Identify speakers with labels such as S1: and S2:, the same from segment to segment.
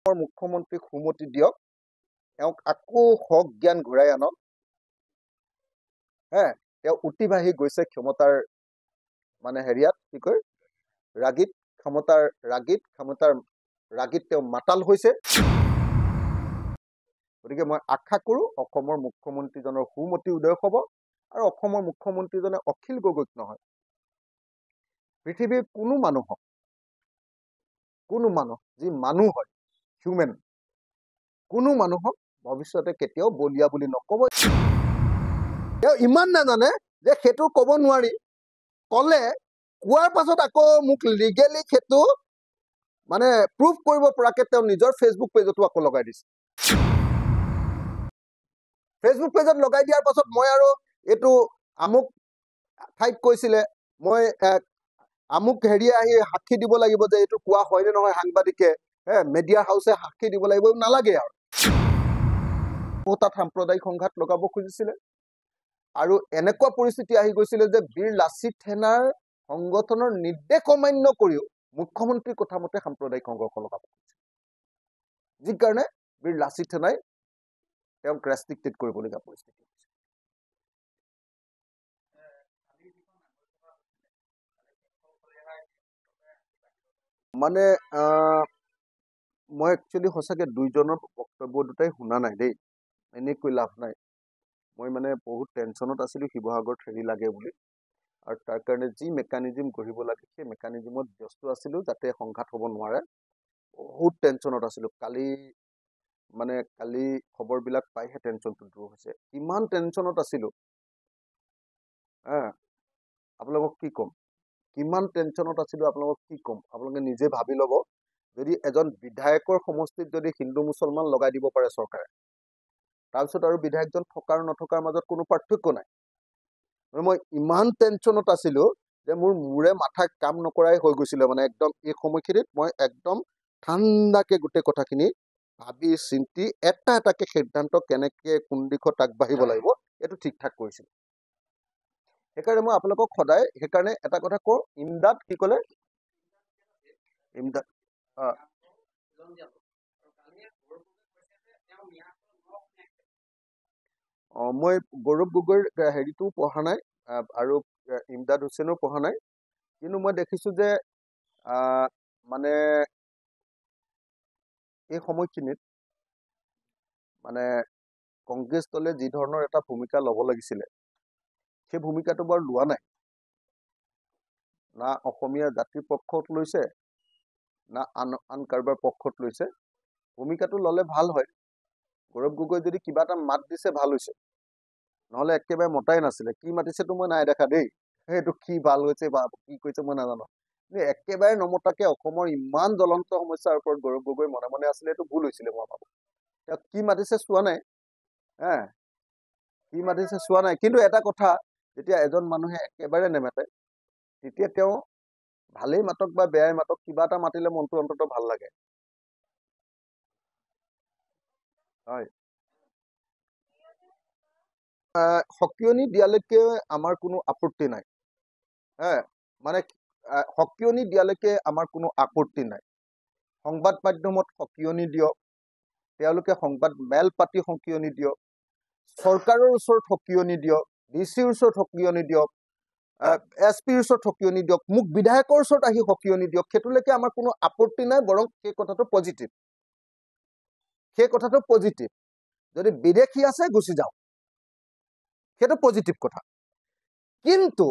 S1: মুখ্যমন্ত্ৰীক সুমতি দিয়ক, তেওঁক আকৌ হক জ্ঞান ঘূৰাই আনক। তেওঁ উঠিবাঢ়ি গৈছে ক্ষমতাৰ মানে হেৰিয়াত কি কয় ৰাগিত তেওঁ মাতাল হৈছে। গতিকে মই আশা কৰো অসমৰ মুখ্যমন্ত্ৰীজনৰ সুমতি উদয় হ'ব আৰু অসমৰ মুখ্যমন্ত্ৰীজনে অখিল গগৈক নহয়, পৃথিৱীৰ কোনো মানুহ যি মানুহ হয় হিউমেন, কোনো মানুহক ভৱিষ্যতে কেতিয়াও বলিয়া বুলি নকব। তেওঁ ইমান নাজানে যে সেইটো কব নোৱাৰি, কোৱাৰ পাছত আকৌ মোক লিগেলি সেইটো মানে প্ৰুভ কৰিব পৰাকে তেওঁ নিজৰ ফেচবুক পেজতো আকৌ লগাই দিছে। ফেচবুক পেজত লগাই দিয়াৰ পাছত মই আৰু এইটো আমুক ঠাইত কৈছিলে, মই আমুক হেৰিয়ে আহি সাক্ষী দিব লাগিব যে এইটো কোৱা হয়নে নহয়, সাংবাদিকে মিডিয়া হাউচে সাক্ষী দিব লাগিব, নালাগে আৰু তাত সাম্প্ৰদায়িক সংঘাত লগাব খুজিছিলে। আৰু এনেকুৱা পৰিস্থিতি আহি গৈছিলে যে বীৰ লাচিত সেনাৰ সংগঠনৰ নিৰ্দেশ অমান্য কৰিও মুখ্যমন্ত্ৰীৰ কথা মতে সাম্প্ৰদায়িক সংঘৰ্ষ লগাব খুজিছিল, যি কাৰণে বীৰ লাচিত সেনাই তেওঁক ৰেষ্ট্ৰিক্টেড কৰিবলগীয়া পৰিস্থিতি হৈছে। মানে মই একচুৱেলি সঁচাকে দুইজনৰ বক্তব্য দুটাই শুনা নাই দেই, এনেকৈ লাভ নাই। মই মানে বহুত টেনচনত আছিলো শিৱসাগৰত হেৰি লাগে বুলি, আৰু তাৰ কাৰণে যি মেকানিজিম গঢ়িব লাগে সেই মেকানিজিমত ব্যস্ত আছিলো যাতে সংঘাত হ'ব নোৱাৰে। বহুত টেনচনত আছিলো। কালি খবৰবিলাক পাইহে টেনচনটো দূৰ হৈছে। ইমান টেনচনত আছিলো, আপোনালোকক কি ক'ম, কিমান টেনচনত আছিলো আপোনালোকক কি ক'ম, আপোনালোকে নিজে ভাবি ল'ব। যদি এজন বিধায়কৰ সমষ্টিত যদি হিন্দু মুছলমান লগাই দিব পাৰে চৰকাৰে, তাৰপিছত আৰু বিধায়কজন থকা আৰু নথকাৰ মাজত কোনো পাৰ্থক্য নাই। মই ইমান টেনচনত আছিলো যে মোৰ মূৰে মাথা কাম নকৰাই হৈ গৈছিলে। মানে একদম এই সময়খিনিত মই একদম ঠাণ্ডাকে গোটেই কথাখিনি ভাবি চিন্তি এটাকে সিদ্ধান্ত কেনেকে কোন দিশত আগবাঢ়িব লাগিব এইটো ঠিক ঠাক কৰিছিল। সেইকাৰণে মই আপোনালোকক সদায় সেইকাৰণে এটা কথা কওঁ, ইমদাদ কি ক'লে, ইমদাদ মই গৌৰৱ গগৈৰ হেৰিটোও পঢ়া নাই আৰু ইমদাদ হুছেইনো পঢ়া নাই, কিন্তু মই দেখিছো যে মানে এই সময়খিনিত মানে কংগ্ৰেছ দলে যি ধৰণৰ এটা ভূমিকা ল'ব লাগিছিলে সেই ভূমিকাটো বাৰু লোৱা নাই। না অসমীয়া জাতিৰ পক্ষত লৈছে, না আন কাৰোবাৰ পক্ষত লৈছে। ভূমিকাটো ল'লে ভাল হয়। গৌৰৱ গগৈ যদি কিবা এটা মাত দিছে ভাল হৈছে, নহ'লে একেবাৰে মতাই নাছিলে। কি মাতিছেতো মই নাই দেখা দেই, সেইটো কি ভাল হৈছে বা কি কৈছে মই নাজানো, কিন্তু একেবাৰে নমতাকে অসমৰ ইমান জ্বলন্ত সমস্যাৰ ওপৰত গৌৰৱ গগৈ মনে মনে আছিলে, এইটো ভুল হৈছিলে মই ভাবো। তেওঁক কি মাতিছে চোৱা নাই, কি মাতিছে চোৱা নাই। কিন্তু এটা কথা, যেতিয়া এজন মানুহে একেবাৰে নেমাতে তেতিয়া তেওঁ ভালেই মাতক বা বেয়াই মাতক কিবা এটা মাতিলে মনটো অন্তত ভাল লাগে। হয়, সকিয়নি দিয়ালৈকে আমাৰ কোনো আপত্তি নাই। মানে সকিয়নি দিয়ালৈকে আমাৰ কোনো আপত্তি নাই। সংবাদ মাধ্যমত সকিয়নি দিয়ক, তেওঁলোকে সংবাদ মেল পাতি সকিয়নি দিয়ক, চৰকাৰৰ ওচৰত সকিয়নি দিয়ক, ডিচিৰ ওচৰত সকিয়নি দিয়ক, এছপিৰ ওচৰত সকিয়নি দিয়ক, মোক বিধায়কৰ ওচৰত আহি সকিয়নি দিয়ক, সেইটোলৈকে আমাৰ কোনো আপত্তি নাই। বৰং সেই কথাটো পজিটিভ। যদি বিদেশী আছে গুচি যাওক, সেইটো পজিটিভ কথা। কিন্তু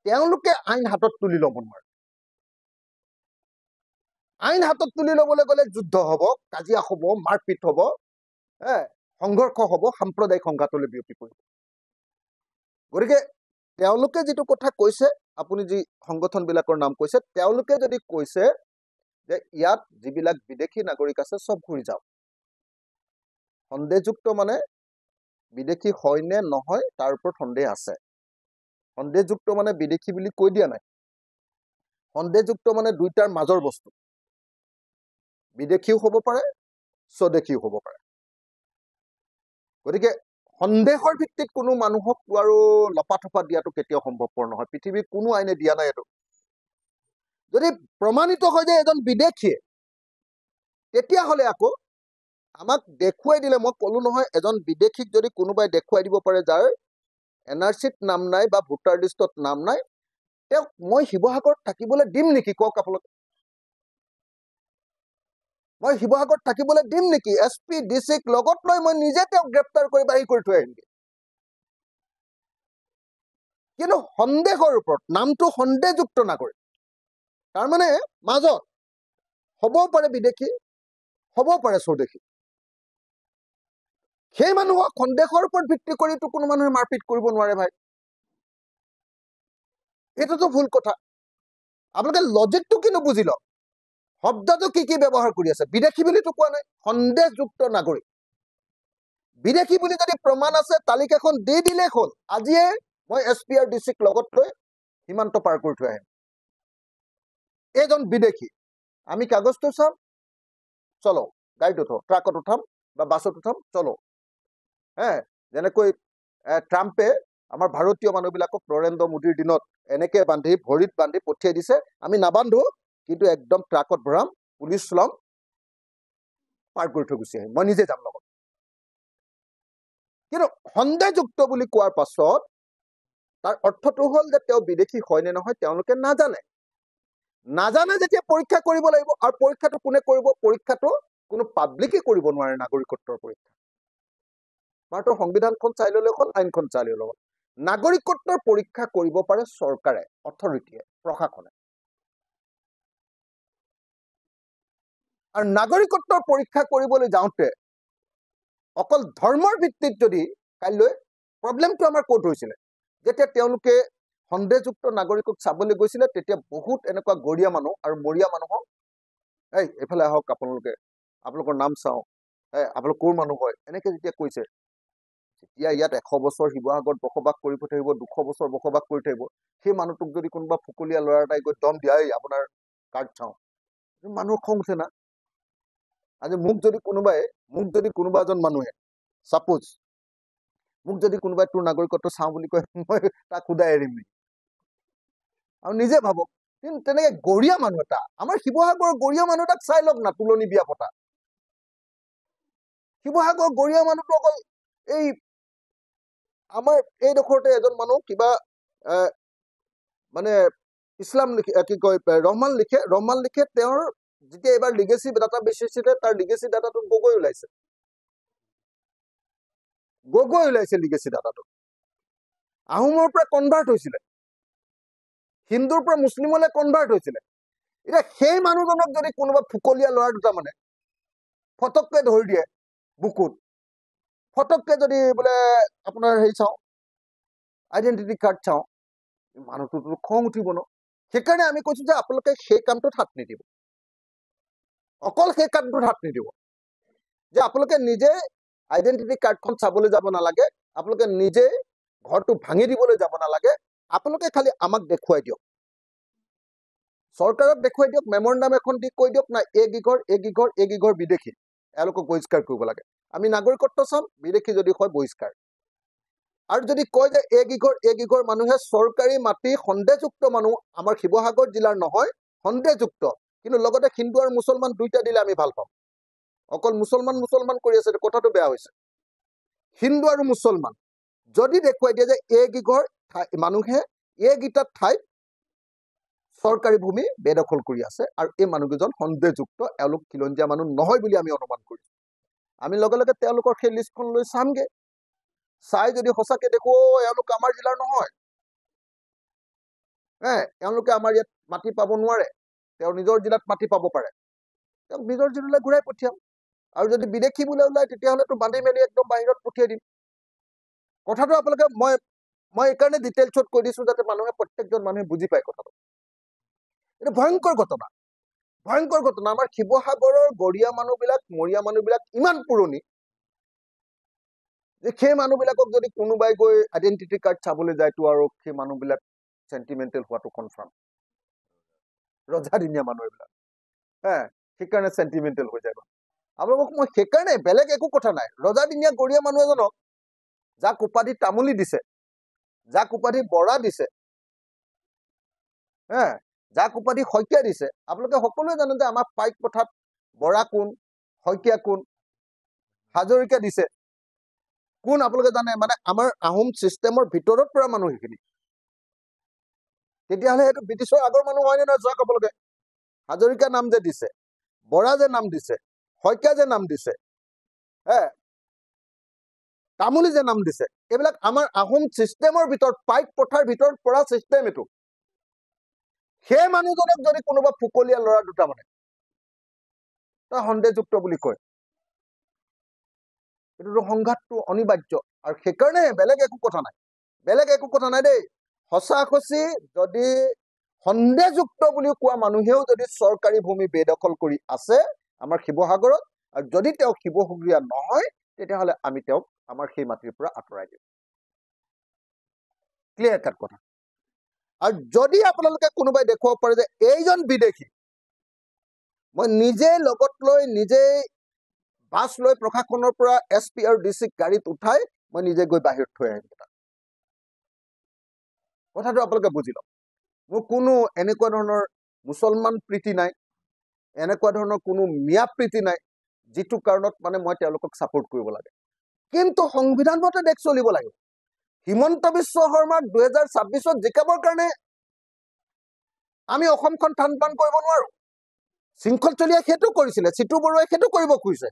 S1: তেওঁলোকে আইন হাতত তুলি ল'ব নোৱাৰে। আইন হাতত তুলি ল'বলৈ গ'লে যুদ্ধ হ'ব, কাজিয়া হ'ব, মাৰপিট হ'ব, সংঘৰ্ষ হ'ব, সাম্প্ৰদায়িক সংঘাতলৈ বিয়পি পৰিব। গতিকে তেওঁলোকে যিটো কথা কৈছে, আপুনি যি সংগঠনবিলাকৰ নাম কৈছে, তেওঁলোকে যদি কৈছে যে ইয়াত যিবিলাক বিদেশী নাগৰিক আছে চব ঘূৰি যাওক, সন্দেহযুক্ত মানে বিদেশী হয় নে নহয় তাৰ ওপৰত সন্দেহ আছে। সন্দেহযুক্ত মানে বিদেশী বুলি কৈ দিয়া নাই, সন্দেহযুক্ত মানে দুইটাৰ মাজৰ বস্তু, বিদেশীও হ'ব পাৰে, স্বদেশীও হ'ব পাৰে। গতিকে সন্দেহৰ ভিত্তিত কোনো মানুহক আৰু লপাথপা দিয়াটো কেতিয়াও সম্ভৱপৰ নহয়। পৃথিৱীৰ কোনো আইনে দিয়া নাই এইটো। যদি প্ৰমাণিত হয় যে এজন বিদেশীয়ে তেতিয়াহ'লে আকৌ আমাক দেখুৱাই দিলে, মই ক'লো নহয়, এজন বিদেশীক যদি কোনোবাই দেখুৱাই দিব পাৰে যাৰ NRCত নাম নাই বা ভোটাৰ লিষ্টত নাম নাই, তেওঁক মই শিৱসাগৰত থাকিবলৈ দিম নেকি কওক আপোনালোকে? মই শিৱসাগৰত থাকিবলৈ দিম নেকি? SP DCক লগত লৈ মই নিজে তেওঁক গ্ৰেপ্তাৰ কৰি বাহিৰ কৰি থৈ আহিমগৈ। কিন্তু সন্দেহৰ ওপৰত, নামটো সন্দেহযুক্ত নাগৰিক, তাৰমানে মাজত হ'বও পাৰে বিদেশী, হ'বও পাৰে স্বদেশী, সেই মানুহক সন্দেহৰ ওপৰত ভিত্তি কৰিতো কোনো মানুহে মাৰপিট কৰিব নোৱাৰে ভাই। এইটোতো ভুল কথা। আপোনালোকে লজিকটো কি নুবুজি লওক, শব্দটো কি ব্যৱহাৰ কৰি আছে? বিদেশী বুলিতো কোৱা নাই, সন্দেহযুক্ত নাগৰিক। বিদেশী বুলি যদি প্ৰমাণ আছে তালিকাখন দি দিলেই হ'ল, আজিয়ে মই SP আৰু DCক লগত লৈ সীমান্ত পাৰ কৰি থৈ আহিম। এইজন বিদেশী, আমি কাগজটো চাম, চলো গাড়ীত উঠো, ট্ৰাকত উঠাম বা বাছত উঠাম, চলো। যেনেকৈ ট্ৰাম্পে আমাৰ ভাৰতীয় মানুহবিলাকক নৰেন্দ্ৰ মোদীৰ দিনত এনেকে বান্ধি, ভৰিত বান্ধি পঠিয়াই দিছে, আমি নাবান্ধো, কিন্তু একদম ট্ৰাকত ভৰাম, পুলিচ ল'ম, পাৰ কৰি থৈ গুচি আহিম, মই নিজে যাম লগত। কিন্তু সন্দেহযুক্ত বুলি কোৱাৰ পাছত তাৰ অৰ্থটো হ'ল যে তেওঁ বিদেশী হয় নে নহয় তেওঁলোকে নাজানে। নাজানে যেতিয়া পৰীক্ষা কৰিব লাগিব, আৰু পৰীক্ষাটো কোনে কৰিব? পৰীক্ষাটো কোনো পাব্লিকে কৰিব নোৱাৰে। নাগৰিকত্বৰ পৰীক্ষা ভাৰতৰ সংবিধানখন চাই ল'লে হ'ল, আইনখন চাই ল'লে হ'ল। নাগৰিকত্বৰ পৰীক্ষা কৰিব পাৰে চৰকাৰে, অথৰিটিয়ে, প্ৰশাসনে। আৰু নাগৰিকত্বৰ পৰীক্ষা কৰিবলৈ যাওঁতে অকল ধৰ্মৰ ভিত্তিত যদি, কাইলৈ প্ৰব্লেমটো আমাৰ ক'ত হৈছিলে? যেতিয়া তেওঁলোকে সন্দেহযুক্ত নাগৰিকক চাবলৈ গৈছিলে, তেতিয়া বহুত এনেকুৱা গৰীয়া মানুহ আৰু মৰিয়া মানুহক, এইফালে আহক, আপোনালোকৰ নাম চাওঁ, আপোনালোক ক'ৰ মানুহ হয়, এনেকে যেতিয়া কৈছে, যেতিয়া ইয়াত 100 বছৰ শিৱসাগৰত বসবাস কৰি থাকিব, 200 বছৰ বসবাস কৰি থাকিব, সেই মানুহটোক যদি কোনোবা ফুকলীয়া ল'ৰা এটাই গৈ দম দিয়া, আপোনাৰ কাৰ্ড চাওঁ, মানুহৰ খং উঠে না? আজি মোক যদি কোনোবা এজন মানুহে, ছাপোজ মোক যদি কোনোবাই তোৰ নাগৰিকত্ব চাওঁ বুলি কয়, মই তাক সুদাই এৰিম নেকি? আৰু নিজে ভাবক, কিন্তু তেনেকে গৰীয়া মানুহ এটা, আমাৰ শিৱসাগৰৰ গৰীয়া মানুহ এটাক চাই লওক না, তুলনি বিয়া পতা। শিৱসাগৰৰ গৰীয়া মানুহটো অকল এই আমাৰ এইডোখৰতে এজন মানুহ কিবা মানে ইছলাম লিখে, কি কয়, ৰহমান লিখে, তেওঁৰ যেতিয়া এইবাৰ লিগেচি ডাটা বেচিছিলে, তাৰ লিগেচি ডাটাটো গগৈ ওলাইছে লিগেচি ডাটাটো। আহোমৰ পৰা কনভাৰ্ট হৈছিলে, হিন্দুৰ পৰা মুছলিমলৈ কনভাৰ্ট হৈছিলে। এতিয়া সেই মানুহজনক যদি কোনোবা ফুকলীয়া ল'ৰা দুটা মানে ফটককে ধৰি দিয়ে বুকুত, ফটককে যদি বোলে আপোনাৰ হেৰি চাওঁ, আইডেণ্টিটি কাৰ্ড চাওঁ, মানুহটোতো খং উঠিব ন? সেইকাৰণে আমি কৈছো যে আপোনালোকে সেই কামটোত হাত নিদিব, অকল সেই কামটোত হাত নিদিব, যে আপোনালোকে নিজে আইডেণ্টিটি কাৰ্ডখন চাবলৈ যাব নালাগে, আপোনালোকে নিজে ঘৰটো ভাঙি দিবলৈ যাব নালাগে, আপোনালোকে খালি আমাক দেখুৱাই দিয়ক, চৰকাৰক দেখুৱাই দিয়ক, মেমৰেণ্ডাম এখন দি কৈ দিয়ক না, এইগিঘৰ বিদেশী, এওঁলোকক বহিষ্কাৰ কৰিব লাগে। আমি নাগৰিকত্ব চাম, বিদেশী যদি হয় বহিষ্কাৰ। আৰু যদি কয় যে এইগিঘৰ মানুহে চৰকাৰী মাটি, সন্দেহযুক্ত মানুহ, আমাৰ শিৱসাগৰ জিলাৰ নহয়, সন্দেহযুক্ত, কিন্তু লগতে হিন্দু আৰু মুছলমান দুইটা দিলে আমি ভাল পাম। অকল মুছলমান কৰি আছে, কথাটো বেয়া হৈছে। হিন্দু আৰু মুছলমান যদি দেখুৱাই দিয়ে যে এইগিঘৰ মানুহে এইকেইটা ঠাইত চৰকাৰী ভূমি বেদখল কৰি আছে, আৰু এই মানুহকেইজন সন্দেহযুক্ত, এওঁলোক খিলঞ্জীয়া মানুহ নহয় বুলি আমি অনুমান কৰিছো, আমি লগে লগে তেওঁলোকৰ সেই লিষ্টখন লৈ চামগে, চাই যদি সঁচাকে দেখো এওঁলোক আমাৰ জিলাৰ নহয়, এওঁলোকে আমাৰ ইয়াত মাটি পাব নোৱাৰে, তেওঁ নিজৰ জিলাত মাটি পাব পাৰে, তেওঁক নিজৰ জিলালৈ ঘূৰাই পঠিয়াম। আৰু যদি বিদেশী বোলে ওলায়, তেতিয়াহ'লেতো বান্ধি মেলি একদম বাহিৰত পঠিয়াই দিম। কথাটো আপোনালোকে, মই এইকাৰণে ডিটেইলছত কৈ দিছো, যাতে প্ৰত্যেকজন মানুহে বুজি পায় কথাটো। এইটো ভয়ংকৰ ঘটনা। আমাৰ শিৱসাগৰৰ গৰীয়া মানুহবিলাক, মৰিয়া মানুহবিলাক ইমান পুৰণি যে সেই মানুহবিলাকক যদি কোনোবাই গৈ আইডেণ্টিটি কাৰ্ড চাবলৈ যায়তো আৰু সেই মানুহবিলাক চেণ্টিমেণ্টেল হোৱাটো কনফাৰ্ম, ৰজাদিনীয়া মানুহ এইবিলাক, সেইকাৰণে চেণ্টিমেণ্টেল হৈ যায়। আপোনালোকক মই সেইকাৰণে, বেলেগ একো কথা নাই, ৰজাদিনীয়া গৰীয়া মানুহ এজনক যাক উপাধি তামুলী দিছে, যাক উপাধি বৰা দিছে, যাক উপাধি শইকীয়া দিছে, আপোনালোকে সকলোৱে জানে যে আমাৰ পাইক পথাত বৰা কোন, শইকীয়া কোন, হাজৰিকা দিছে কোন আপোনালোকে জানে? মানে আমাৰ আহোম চিষ্টেমৰ ভিতৰত পৰা মানুহ সেইখিনি। তেতিয়াহ'লে সেইটো ব্ৰিটিছৰ আগৰ মানুহ হয়নে নহয় চাওক আপোনালোকে। হাজৰিকা নাম যে দিছে, বৰা যে নাম দিছে, শইকীয়া যে নাম দিছে, তামুলী যে নাম দিছে, এইবিলাক আমাৰ আহোম চিষ্টেমৰ ভিতৰত, পাইক প্ৰথাৰ ভিতৰত পৰা চিষ্টেম এইটো। সেই মানুহজনক যদি কোনোবা ফুকলীয়া ল'ৰা দুটা মানে তাৰ সন্দেহযুক্ত বুলি কয়, এইটোতো সংঘাতটো অনিবাৰ্য। আৰু সেইকাৰণে বেলেগ একো কথা নাই, বেলেগ একো কথা নাই দেই। সঁচি যদি সন্দেহযুক্ত বুলি কোৱা মানুহেও যদি চৰকাৰী ভূমি বেদখল কৰি আছে আমাৰ শিৱসাগৰত, আৰু যদি তেওঁ শিৱসাগৰীয়া নহয়, তেতিয়াহ'লে আমি তেওঁক আমাৰ সেই মাটিৰ পৰা আঁতৰাই দিম। ক্লিয়াৰ কাট কথা। আৰু যদি আপোনালোকে কোনোবাই দেখুৱাব পাৰে যে এইজন বিদেশী, মই নিজে লগত লৈ, নিজে বাছ লৈ প্ৰশাসনৰ পৰা SP আৰু DC গাড়ীত উঠাই মই নিজে গৈ বাহিৰত থৈ আহিম। কথাটো আপোনালোকে বুজি লওক। মোৰ কোনো এনেকুৱা ধৰণৰ মুছলমান প্ৰীতি নাই, এনেকুৱা ধৰণৰ কোনো মিয়া প্ৰীতি নাই যিটো কাৰণত মানে মই তেওঁলোকক ছাপোৰ্ট কৰিব লাগে। কিন্তু সংবিধান মতে দেশ চলিব লাগে। হিমন্ত বিশ্ব শৰ্মাক 2026ত জিকাবৰ কাৰণে আমি অসমখন থান বান কৰিব নোৱাৰো। শৃংখল চলিয়াই সেইটো কৰিছিলে, চিতু বৰুৱাই সেইটো কৰিব খুজিছে।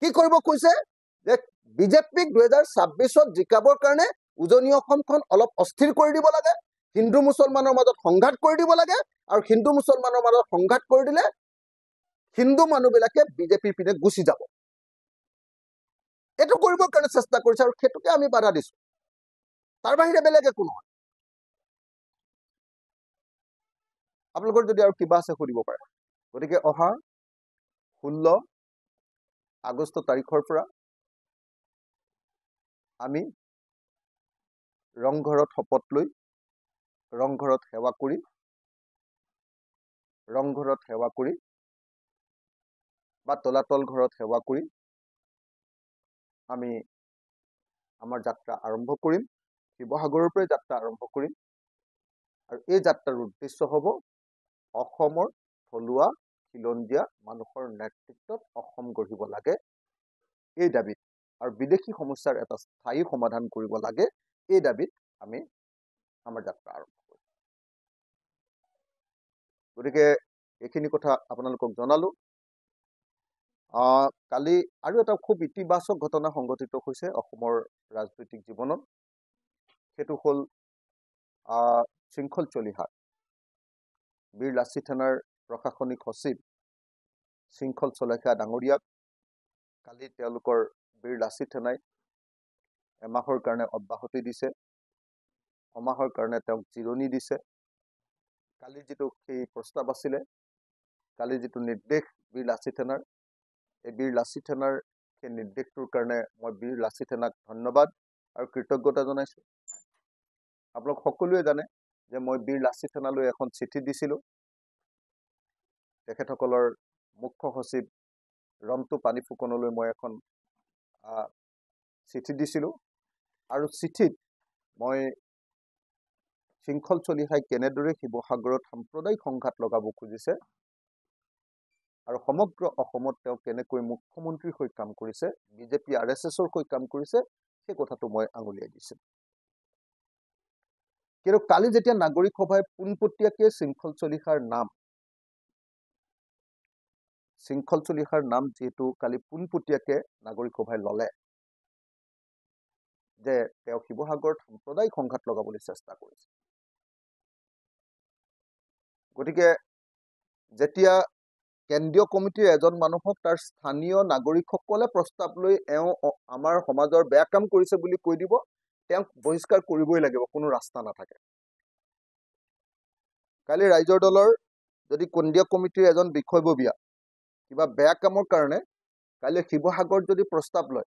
S1: কি কৰিব খুজিছে? যে বিজেপিক 2026ত জিকাবৰ কাৰণে উজনি অসমখন অলপ অস্থিৰ কৰি দিব লাগে, হিন্দু মুছলমানৰ মাজত সংঘাত কৰি দিব লাগে, আৰু হিন্দু মুছলমানৰ মাজত সংঘাত কৰি দিলে হিন্দু মানুহবিলাকে বিজেপিৰ পিনে গুচি যাব। এইটো কৰিবৰ কাৰণে চেষ্টা কৰিছে, আৰু সেইটোকে আমি বাধা দিছো। তাৰ বাহিৰে বেলেগ একো নহয়। আপোনালোকৰ যদি আৰু কিবা আছে সুধিব পাৰে। গতিকে অহা 16 আগষ্ট তাৰিখৰ পৰা আমি ৰংঘৰত শপত লৈ, ৰংঘৰত সেৱা কৰি বা তলাতল ঘৰত সেৱা কৰি আমি আমাৰ যাত্ৰা আৰম্ভ কৰিম। শিৱসাগৰৰ পৰাই যাত্ৰা আৰম্ভ কৰিম। আৰু এই যাত্ৰাৰ উদ্দেশ্য হ'ব অসমৰ থলুৱা খিলঞ্জীয়া মানুহৰ নেতৃত্বত অসম গঢ়িব লাগে, এই দাবীত, আৰু বিদেশী সমস্যাৰ এটা স্থায়ী সমাধান কৰিব লাগে, এই দাবীত আমি আমাৰ যাত্ৰা আৰম্ভ কৰিম। গতিকে এইখিনি কথা আপোনালোকক জনালো। কালি আৰু এটা খুব ইতিবাচক ঘটনা সংঘটিত হৈছে অসমৰ ৰাজনৈতিক জীৱনত। সেইটো হ'ল শৃংখল চলিহা বীৰ লাচিত থানাৰ প্ৰশাসনিক সচিব শৃংখল চলিহা ডাঙৰীয়াক কালি তেওঁলোকৰ বীৰ লাচিত থানাই এমাহৰ কাৰণে অব্যাহতি দিছে, এমাহৰ কাৰণে তেওঁক জিৰণি দিছে। কালি যিটো সেই প্ৰস্তাৱ আছিলে, কালি যিটো নিৰ্দেশ বীৰ লাচিত থানাৰ, এই বীৰ লাচিত থানাৰ সেই নিৰ্দেশটোৰ কাৰণে মই বীৰ লাচিত থানাক ধন্যবাদ আৰু কৃতজ্ঞতা জনাইছোঁ। আপোনালোক সকলোৱে জানে যে মই বীৰ লাচিত থানালৈ এখন চিঠি দিছিলোঁ। তেখেতসকলৰ মুখ্য সচিব ৰন্টু পানী ফুকনলৈ মই এখন চিঠি দিছিলোঁ, আৰু চিঠিত মই শৃংখল চলিহাই কেনেদৰে শিৱসাগৰত সাম্প্ৰদায়িক সংঘাত লগাব খুজিছে আৰু সমগ্ৰ অসমত তেওঁ কেনেকৈ মুখ্যমন্ত্ৰীৰ হৈ কাম কৰিছে, বিজেপি RSSৰ হৈ কাম কৰিছে, সেই কথাটো মই আঙুলিয়াই দিছিলোঁ। কিন্তু কালি যেতিয়া নাগৰিক সভাই পোনপটীয়াকৈ শৃংখল চলিহাৰ নাম যিহেতু কালি পোনপটীয়াকৈ নাগৰিক সভাই ল'লে যে তেওঁ শিৱসাগৰত সাম্প্ৰদায়িক সংঘাত লগাবলৈ চেষ্টা কৰিছে। গতিকে যেতিয়া কেন্দ্ৰীয় কমিটিৰ এজন মানুহক তাৰ স্থানীয় নাগৰিকসকলে প্ৰস্তাৱ লৈ আমাৰ সমাজৰ বেয়া কাম কৰিছে বুলি কৈ দিব, তেওঁক বহিষ্কাৰ কৰিবই লাগিব, কোনো ৰাস্তা নাথাকে। কালি ৰাইজৰ দলৰ যদি কেন্দ্ৰীয় কমিটিৰ এজন বিষয়ববীয়া কিবা বেয়া কামৰ কাৰণে কালি শিৱসাগৰত যদি প্ৰস্তাৱ লয়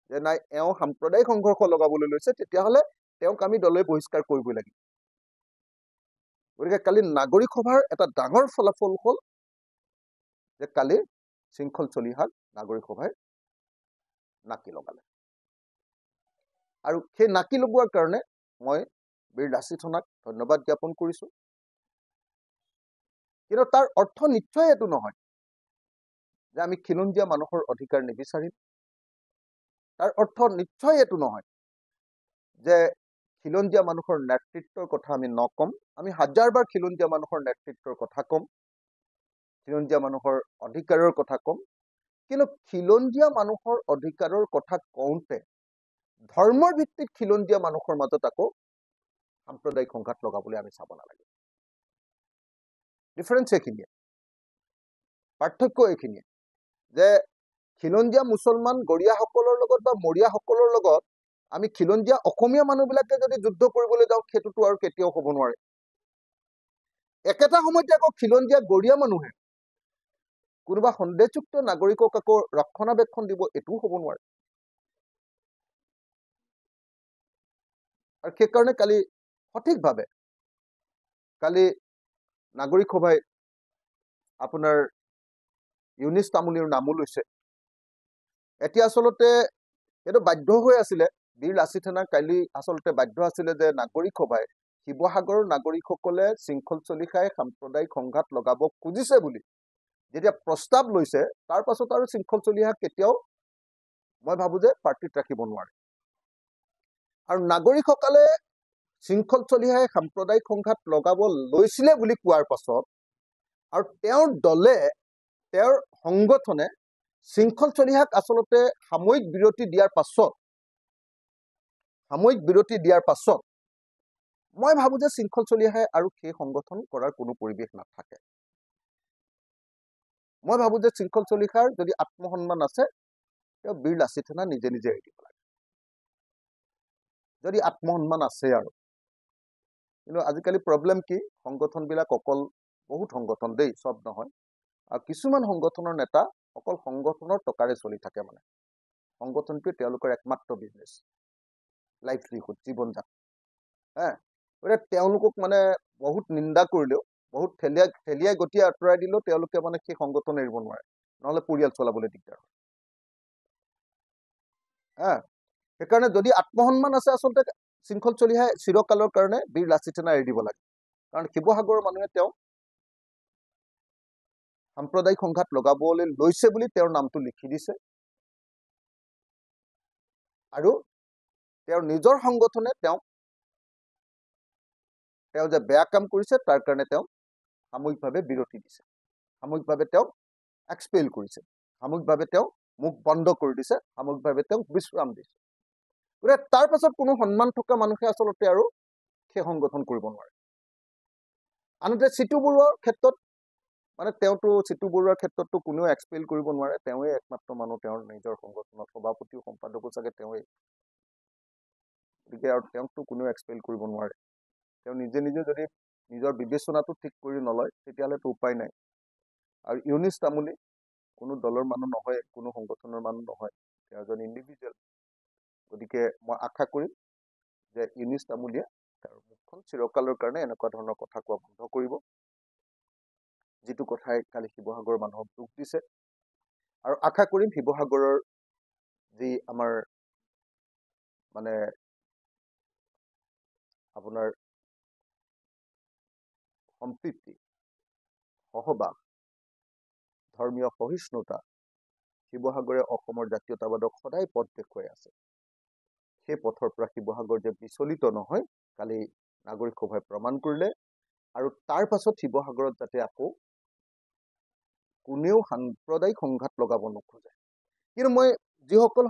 S1: যে নাই এওঁ সাম্প্ৰদায়িক সংঘৰ্ষ লগাবলৈ লৈছে, তেতিয়াহ'লে তেওঁক আমি দলে বহিষ্কাৰ কৰিবই লাগিব। গতিকে কালি নাগৰিক সভাৰ এটা ডাঙৰ ফলাফল হ'ল যে কালি শৃংখল চলিহাক নাগৰিক সভাই নাকি লগালে। আৰু সেই নাকি লগোৱাৰ কাৰণে মই বীৰ লাচিত থানাক ধন্যবাদ জ্ঞাপন কৰিছোঁ। কিন্তু তাৰ অৰ্থ নিশ্চয় এইটো নহয় যে আমি খিলঞ্জীয়া মানুহৰ অধিকাৰ নিবিচাৰিম। তাৰ অৰ্থ নিশ্চয় এইটো নহয় যে খিলঞ্জীয়া মানুহৰ নেতৃত্বৰ কথা আমি নকম। আমি হাজাৰবাৰ খিলঞ্জীয়া মানুহৰ নেতৃত্বৰ কথা কম, খিলঞ্জীয়া মানুহৰ অধিকাৰৰ কথা কম। কিন্তু খিলঞ্জীয়া মানুহৰ অধিকাৰৰ কথা কওঁতে ধৰ্মৰ ভিত্তিত খিলঞ্জীয়া মানুহৰ মাজত আকৌ সাম্প্ৰদায়িক সংঘাত লগাবলৈ আমি চাব নালাগে। ডিফাৰেন্স এইখিনিয়ে, পাৰ্থক্য এইখিনিয়ে যে খিলঞ্জীয়া মুছলমান গৰীয়াসকলৰ লগত বা মৰিয়াসকলৰ লগত আমি খিলঞ্জীয়া অসমীয়া মানুহবিলাকে যদি যুদ্ধ কৰিবলৈ যাওঁ সেইটোতো আৰু কেতিয়াও হ'ব নোৱাৰে। একেটা সময়তে আকৌ খিলঞ্জীয়া গৰীয়া মানুহে কোনোবা সন্দেহযুক্ত নাগৰিকক আকৌ ৰক্ষণাবেক্ষণ দিব, এইটোও হ'ব নোৱাৰে। আৰু সেইকাৰণে কালি সঠিকভাৱে কালি নাগৰিক সভাই আপোনাৰ ইউনিছ তামুলীৰ নামো লৈছে। এতিয়া আচলতে এইটো বাধ্য হৈ আছিলে, বীৰ লাচিত সেনাৰ কালি আচলতে বাধ্য আছিলে যে নাগৰিক সভাই শিৱসাগৰৰ নাগৰিকসকলে শৃংখল চলিখাই সাম্প্ৰদায়িক সংঘাত লগাব খুজিছে বুলি যেতিয়া প্ৰস্তাৱ লৈছে, তাৰ পাছত আৰু শৃংখল চলিহা কেতিয়াও মই ভাবো যে পাৰ্টিত ৰাখিব নোৱাৰে। আৰু নাগৰিকসকলে শৃংখল চলিহাই সাম্প্ৰদায়িক সংঘাত লগাব লৈছিলে বুলি কোৱাৰ পাছত আৰু তেওঁৰ দলে, তেওঁৰ সংগঠনে শৃংখল চলিহাক আচলতে সাময়িক বিৰতি দিয়াৰ পাছত মই ভাবো যে শৃংখল চলিহাই আৰু সেই সংগঠন কৰাৰ কোনো পৰিৱেশ নাথাকে। মই ভাবো যে শৃংখল চলিহাৰ যদি আত্মসন্মান আছে, তেওঁ বীৰ লাচিত সেনা নিজে নিজে এৰি দিব লাগে, যদি আত্মসন্মান আছে আৰু। কিন্তু আজিকালি প্ৰব্লেম কি, সংগঠনবিলাক অকল, বহুত সংগঠন দেই, চব নহয়, আৰু কিছুমান সংগঠনৰ নেতা অকল সংগঠনৰ টকাৰে চলি থাকে। মানে সংগঠনটোৱে তেওঁলোকৰ একমাত্ৰ বিজনেছ, লাইভলিহুড, জীৱন যাত্ৰা। গতিকে তেওঁলোকক মানে বহুত নিন্দা কৰিলেও, বহুত ঠেলিয়াই গতিয়াই আঁতৰাই দিলেও তেওঁলোকে মানে সেই সংগঠন এৰিব নোৱাৰে, নহলে পৰিয়াল চলাবলৈ দিগদাৰ হয়। সেইকাৰণে যদি আত্মসন্মান আছে, আচলতে শৃংখল চলিহাই চিৰকালৰ কাৰণে বীৰ লাচিত সেনা এৰি দিব লাগে। কাৰণ শিৱসাগৰৰ মানুহে তেওঁ সাম্প্ৰদায়িক সংঘাত লগাবলৈ লৈছে বুলি তেওঁৰ নামটো লিখি দিছে, আৰু তেওঁৰ নিজৰ সংগঠনে তেওঁ যে বেয়া কাম কৰিছে তাৰ কাৰণে তেওঁ সাময়িকভাৱে বিৰতি দিছে, সাময়িকভাৱে তেওঁ এক্সপেল কৰিছে, সাময়িকভাৱে তেওঁ মুখ বন্ধ কৰি দিছে, সাময়িকভাৱে তেওঁক বিশ্ৰাম দিছে। গতিকে তাৰ পাছত কোনো সন্মান থকা মানুহে আচলতে আৰু সেই সংগঠন কৰিব নোৱাৰে। আনহাতে চিতু বৰুৱাৰ ক্ষেত্ৰত মানে চিতু বৰুৱাৰ ক্ষেত্ৰতো কোনেও এক্সপেল কৰিব নোৱাৰে, তেওঁৱে একমাত্ৰ মানুহ, তেওঁৰ নিজৰ সংগঠনত সভাপতি সম্পাদকো চাগে তেওঁৱে। গতিকে আৰু তেওঁকতো কোনেও এক্সপেল কৰিব নোৱাৰে। তেওঁ নিজে নিজে যদি নিজৰ বিবেচনাটো ঠিক কৰি নলয়, তেতিয়াহ'লেতো উপায় নাই। আৰু ইউনিছ তামুলী কোনো দলৰ মানুহ নহয়, কোনো সংগঠনৰ মানুহ নহয়, তেওঁ এজন ইণ্ডিভিজুৱেল। গতিকে মই আশা কৰিম যে ইউনিছ তামুলীয়ে তেওঁৰ মুখখন চিৰকালৰ কাৰণে এনেকুৱা ধৰণৰ কথা কোৱা বন্ধ কৰিব, যিটো কথাই কালি শিৱসাগৰৰ মানুহক দুখ দিছে। আৰু আশা কৰিম শিৱসাগৰৰ যি আমাৰ মানে আপোনাৰ সম্প্ৰীতি, সহবাস, ধৰ্মীয় সহিষ্ণুতা, শিৱসাগৰে অসমৰ জাতীয়তাবাদক সদায় পথ দেখুৱাই আছে। সেই পথৰ পৰা শিৱসাগৰ যে বিচলিত নহয়, কালি নাগৰিক সভাই প্ৰমাণ কৰিলে। আৰু তাৰ পাছত শিৱসাগৰত যাতে আকৌ কোনেও সাম্প্ৰদায়িক সংঘাত লগাব নোখোজে। কিন্তু মই যিসকল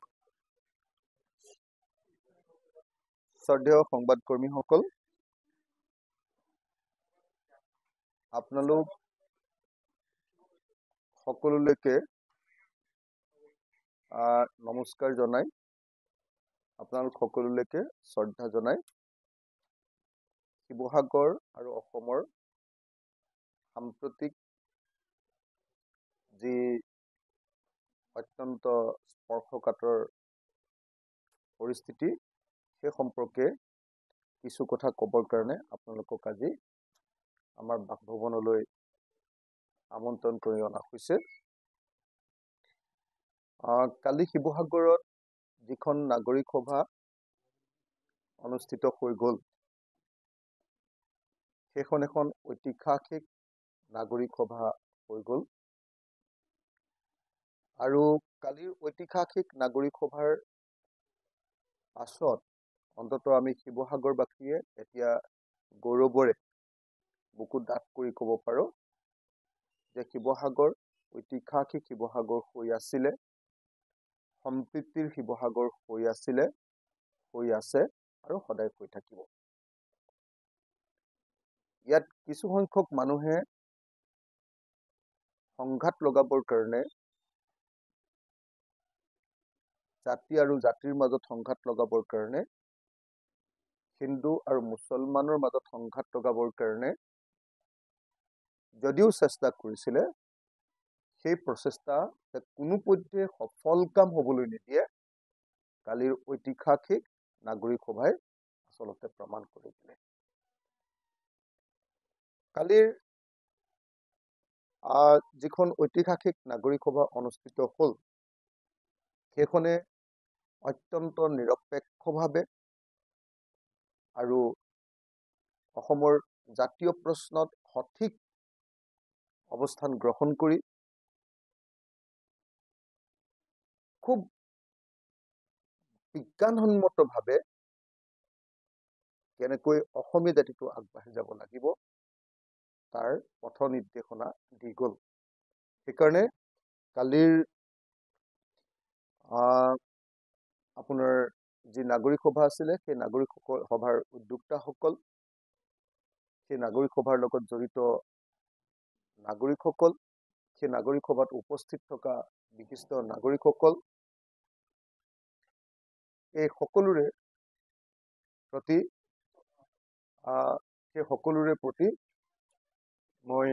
S1: শ্ৰদ্ধেয় সংবাদকৰ্মীসকল, আপোনালোক সকলোলৈকে নমস্কাৰ জনাই, আপোনালোক সকলোলৈকে শ্ৰদ্ধা জনাই, শিৱসাগৰ আৰু অসমৰ সাম্প্ৰতিক যি অত্যন্ত স্পৰ্শকাতৰ পৰিস্থিতি, সেই সম্পৰ্কে কিছু কথা ক'বৰ কাৰণে আপোনালোকক আজি আমাৰ বাসভৱনলৈ আমন্ত্ৰণ কৰি অনা হৈছে। কালি শিৱসাগৰত যিখন নাগৰিক সভা অনুষ্ঠিত হৈ গ'ল, সেইখন এখন ঐতিহাসিক নাগৰিক সভা হৈ গ'ল। আৰু কালিৰ ঐতিহাসিক নাগৰিক সভাৰ পাছত অন্ততঃ আমি শিৱসাগৰবাসীয়ে এতিয়া গৌৰৱৰে বুকু ডাঠ কৰি ক'ব পাৰোঁ যে শিৱসাগৰ ঐতিহাসিক শিৱসাগৰ হৈ আছিলে, সম্প্ৰীতিৰ শিৱসাগৰ হৈ আছিলে, হৈ আছে আৰু সদায় হৈ থাকিব। ইয়াত কিছু সংখ্যক মানুহে সংঘাত লগাবৰ কাৰণে, জাতি আৰু জাতিৰ মাজত সংঘাত লগাবৰ কাৰণে, হিন্দু আৰু মুছলমানৰ মাজত সংঘাত লগাবৰ কাৰণে যদিও চেষ্টা কৰিছিলে, সেই প্ৰচেষ্টা কোনোপধ্যে সফল কাম হ'বলৈ নিদিয়ে কালিৰ ঐতিহাসিক নাগৰিক সভাই আচলতে প্ৰমাণ কৰি দিলে। কালিৰ যিখন ঐতিহাসিক নাগৰিক সভা অনুষ্ঠিত হ'ল, সেইখনে অত্যন্ত নিৰপেক্ষভাৱে আৰু অসমৰ জাতীয় প্ৰশ্নত সঠিক অৱস্থান গ্ৰহণ কৰি খুব বিজ্ঞানসন্মতভাৱে কেনেকৈ অসমীয়া জাতিটো আগবাঢ়ি যাব লাগিব তাৰ পথ নিৰ্দেশনা দি গ'ল। সেইকাৰণে কালিৰ আপোনাৰ যি নাগৰিক সভা আছিলে, সেই নাগৰিক সভাৰ উদ্যোক্তাসকল, সেই নাগৰিক সভাৰ লগত জড়িত নাগৰিকসকল, সেই নাগৰিক সভাত উপস্থিত থকা বিশিষ্ট নাগৰিকসকল, এই সকলোৰে প্ৰতি মই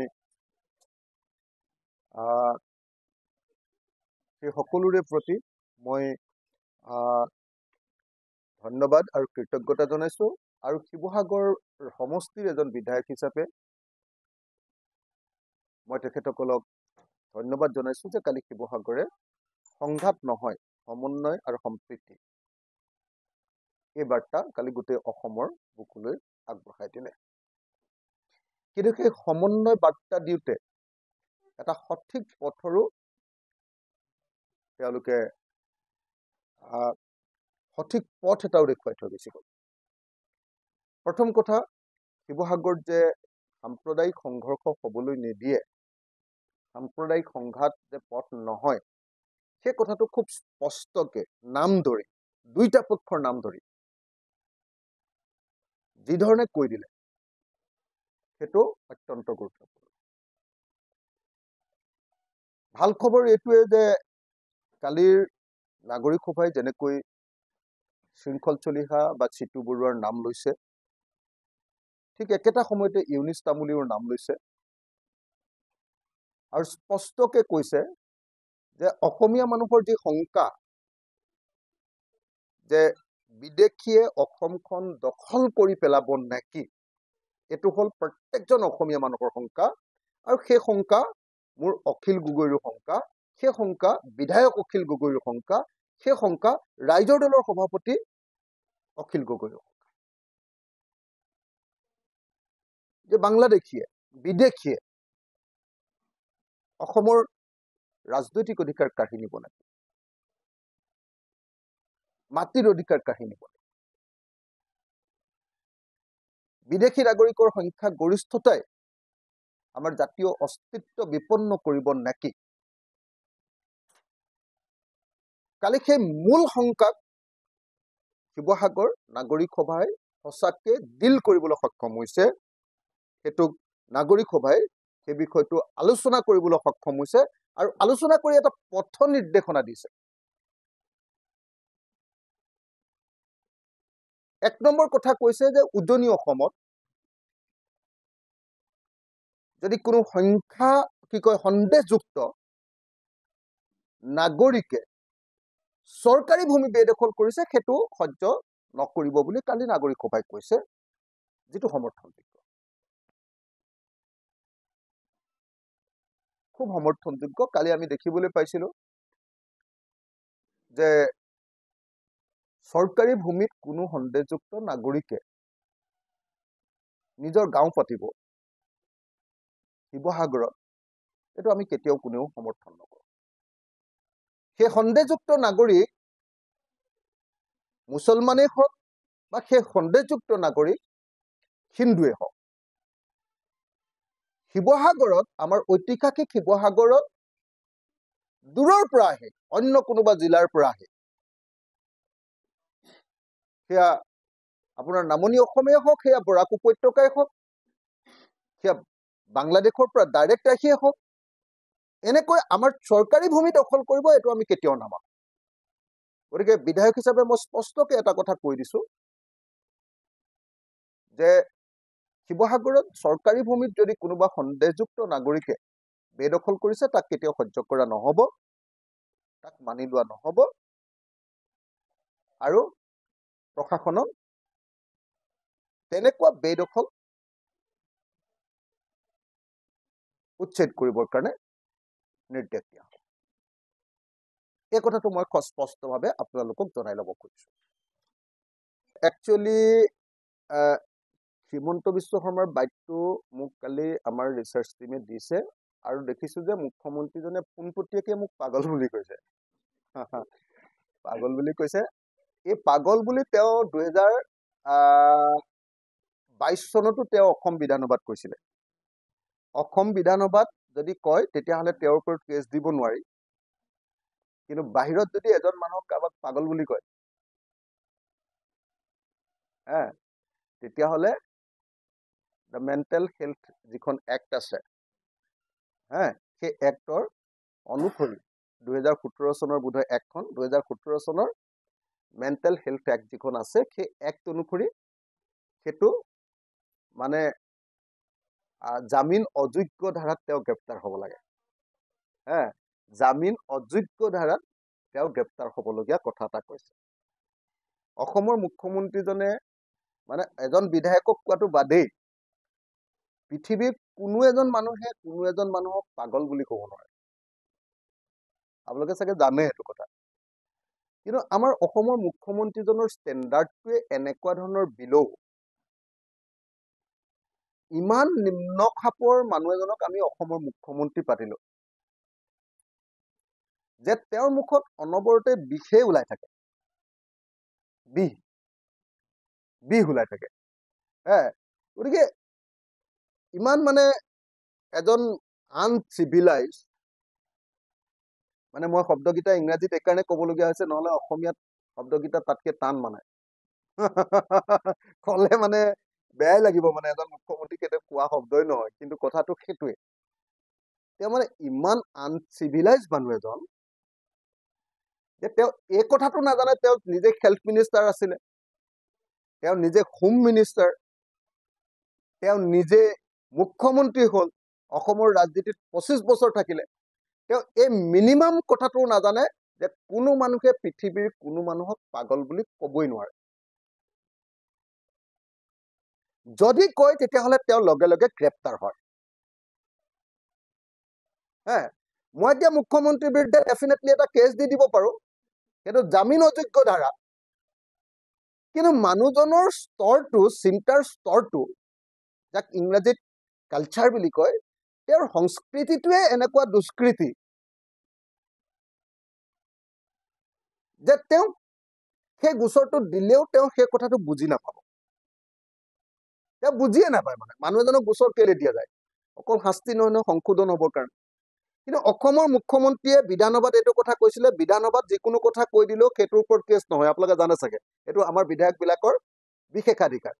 S1: ধন্যবাদ আৰু কৃতজ্ঞতা জনাইছো। আৰু শিৱসাগৰ সমষ্টিৰ এজন বিধায়ক হিচাপে মই তেখেতসকলক ধন্যবাদ জনাইছো যে কালি শিৱসাগৰে সংঘাত নহয়, সমন্বয় আৰু সম্প্ৰীতি, এই বাৰ্তা কালি গোটেই অসমৰ বুকুলৈ আগবঢ়াই দিলে। কিন্তু সেই সমন্বয় বাৰ্তা দিওঁতে এটা সঠিক পথৰো তেওঁলোকে সঠিক পথ এটাও দেখুৱাই থৈ গুচি গ'ল। প্ৰথম কথা, শিৱসাগৰত যে সাম্প্ৰদায়িক সংঘৰ্ষ হ'বলৈ নিদিয়ে, সাম্প্ৰদায়িক সংঘাত যে পথ নহয়, সেই কথাটো খুব স্পষ্টকে নাম ধৰি, দুইটা পক্ষৰ নাম ধৰি যি ধৰণে কৈ দিলে, সেইটো অত্যন্ত গুৰুত্বপূৰ্ণ। ভাল খবৰ এইটোৱে যে কালিৰ নাগৰিক সভাই যেনেকৈ শৃংখল চলিহা বা চিতু বৰুৱাৰ নাম লৈছে, ঠিক একেটা সময়তে ইউনিছ তামুলীৰ নাম লৈছে আৰু স্পষ্টকে কৈছে যে অসমীয়া মানুহৰ যি শংকা যে বিদেশীয়ে অসমখন দখল কৰি পেলাব নেকি, এইটো হ'ল প্ৰত্যেকজন অসমীয়া মানুহৰ শংকা। আৰু সেই শংকা মোৰ অখিল গগৈৰো শংকা, সেই শংকা বিধায়ক অখিল গগৈৰো শংকা, সেই শংকা ৰাইজৰ দলৰ সভাপতি অখিল গগৈৰো শংকা যে বাংলাদেশীয়ে, বিদেশীয়ে অসমৰ ৰাজনৈতিক অধিকাৰ কাঢ়ি নিব লাগে, মাটিৰ অধিকাৰ কাঢ়ি নিব লাগে। বিদেশী নাগৰিকৰ সংখ্যা গৰিষ্ঠতাই আমাৰ জাতীয় অস্তিত্ব বিপন্ন কৰিব নেকি, কালি সেই মূল শংকাক শিৱসাগৰ নাগৰিক সভাই সঁচাকে ডিল কৰিবলৈ সক্ষম হৈছে। সেইটোক নাগৰিক সভাই সেই বিষয়টো আলোচনা কৰিবলৈ সক্ষম হৈছে আৰু আলোচনা কৰি এটা পথ নিৰ্দেশনা দিছে। এক নম্বৰ কথা কৈছে যে উজনি অসমত যদি কোনো সন্দেহযুক্ত নাগৰিকে চৰকাৰী ভূমি বেদখল কৰিছে, সেইটো সহ্য নকৰিব বুলি কালি নাগৰিক সভাই কৈছে, যিটো সমৰ্থনযোগ্য, খুব সমৰ্থনযোগ্য। কালি আমি দেখিবলৈ পাইছিলো যে চৰকাৰী ভূমিত কোনো সন্দেহযুক্ত নাগৰিকে নিজৰ গাঁও পাতিব শিৱসাগৰত, এইটো আমি কেতিয়াও কোনেও সমৰ্থন নকৰোঁ। সেই সন্দেহযুক্ত নাগৰিক মুছলমানেই হওক বা সেই সন্দেহযুক্ত নাগৰিক হিন্দুৱে হওক, শিৱসাগৰত, আমাৰ ঐতিহাসিক শিৱসাগৰত দূৰৰ পৰা আহে, অন্য কোনোবা জিলাৰ পৰা আহে, সেয়া আপোনাৰ নামনি অসমেই হওক, সেয়া বৰাক উপত্যকাই হওক, সেয়া বাংলাদেশৰ পৰা ডাইৰেক্ট আহিয়ে হওক, এনেকৈ আমাৰ চৰকাৰী ভূমি দখল কৰিব, এইটো আমি কেতিয়াও নামানো। গতিকে বিধায়ক হিচাপে মই স্পষ্টকৈ এটা কথা কৈ দিছো যে শিৱসাগৰত চৰকাৰী ভূমিত যদি কোনোবা সন্দেহযুক্ত নাগৰিকে বেদখল কৰিছে, তাক কেতিয়াও সহ্য কৰা নহ'ব, তাক মানি লোৱা নহ'ব, আৰু প্ৰশাসনক তেনেকুৱা বেদখল উচ্ছেদ কৰিবৰ কাৰণে নিৰ্দেশ দিয়া হ'ব। এই কথাটো মই স্পষ্টভাৱে আপোনালোকক জনাই ল'ব খুজিছো। একচুৱেলি হিমন্ত বিশ্ব শৰ্মাৰ বাইকটো মোক কালি আমাৰ ৰিচাৰ্চ টিমে দিছে, আৰু দেখিছো যে মুখ্যমন্ত্ৰীজনে পোনপটীয়াকৈ মোক পাগল বুলি কৈছে। পাগল বুলি কৈছে। এই পাগল বুলি তেওঁ 2022 চনতো তেওঁ অসম বিধানসভাত কৈছিলে। অসম বিধানসভাত যদি কয় তেতিয়াহ'লে তেওঁৰ ওপৰত কেছ দিব নোৱাৰি, কিন্তু বাহিৰত যদি এজন মানুহক কাৰোবাক পাগল বুলি কয়, তেতিয়াহ'লে দ্য মেণ্টেল হেল্থ যিখন এক্ট আছে, সেই এক্টৰ অনুসৰি 2017 চনৰ বোধহয় এক্টখন, 2017 চনৰ মেণ্টেল হেল্থ এক্ট যিখন আছে, সেই এক্ট অনুসৰি সেইটো মানে জামিন অযোগ্য ধাৰাত তেওঁ গ্ৰেপ্তাৰ হ'ব লাগে। জামিন অযোগ্য ধাৰাত তেওঁ গ্ৰেপ্তাৰ হ'বলগীয়া কথা এটা কৈছে। অসমৰ মুখ্যমন্ত্ৰীজনে মানে এজন বিধায়কক কোৱাটো বাদেই, পৃথিৱীৰ কোনো এজন মানুহে কোনো এজন মানুহক পাগল বুলি ক'ব নোৱাৰে। আপোনালোকে চাগে জানে এইটো কথা। কিন্তু আমাৰ অসমৰ মুখ্যমন্ত্ৰীজনৰ ষ্টেণ্ডাৰ্ডটোৱে এনেকুৱা ধৰণৰ বিলো, ইমান নিম্ন খাপৰ মানুহ এজনক আমি অসমৰ মুখ্যমন্ত্ৰী পাতিলো যে তেওঁৰ মুখত অনবৰতে বিষে ওলাই থাকে, বিষ ওলাই থাকে। গতিকে ইমান মানে এজন আনচিভিলাইজ, মানে মই শব্দকেইটা ইংৰাজীত এইকাৰণে ক'বলগীয়া হৈছে, নহ'লে অসমীয়াত শব্দকেইটা তাতকে টান, মানে ক'লে মানে বেয়াই লাগিব, মানে এজন মুখ্যমন্ত্ৰী কেতিয়াও কোৱা শব্দই নহয়, কিন্তু কথাটো সেইটোৱে। তেওঁ মানে ইমান আনচিভিলাইজ মানুহ এজন যে তেওঁ এই কথাটো নাজানে তেওঁ নিজে হেল্থ মিনিষ্টাৰ আছিলে, তেওঁ নিজে হোম মিনিষ্টাৰ, তেওঁ নিজে মুখ্যমন্ত্ৰী হ'ল, অসমৰ ৰাজনীতিত 25 বছৰ থাকিলে। তেওঁ এই মিনিমাম কথাটো নাজানে যে কোনো মানুহে পৃথিৱীৰ কোনো মানুহক পাগল বুলি ক'বই নোৱাৰে। যদি কয় তেতিয়াহ'লে তেওঁ লগে লগে গ্ৰেপ্তাৰ হয়। মই এতিয়া মুখ্যমন্ত্ৰীৰ বিৰুদ্ধে ডেফিনেটলি এটা কেছ দি দিব পাৰোঁ, সেইটো জামিন অযোগ্য ধাৰা, কিন্তু মানুহজনৰ স্তৰটো, চিন্তাৰ স্তৰটো, যাক ইংৰাজীত কালচাৰ বুলি কয়, তেওঁৰ সংস্কৃতিটোৱে এনেকুৱা দুষ্কৃতি যে তেওঁ সেই গোচৰটো দিলেও তেওঁ সেই কথাটো বুজি নাপাব। তেওঁ বুজিয়ে নাপায়, মানে মানুহ এজনক গোচৰ কেলে দিয়া যায়, অকল শাস্তি নহয় নহয়, সংশোধন হ'বৰ কাৰণে। কিন্তু অসমৰ মুখ্যমন্ত্ৰীয়ে বিধানসভাত এইটো কথা কৈছিলে, বিধানসভাত যিকোনো কথা কৈ দিলেও সেইটোৰ ওপৰত কেছ নহয়। আপোনালোকে জানে চাগে, এইটো আমাৰ বিধায়কবিলাকৰ বিশেষাধিকাৰ।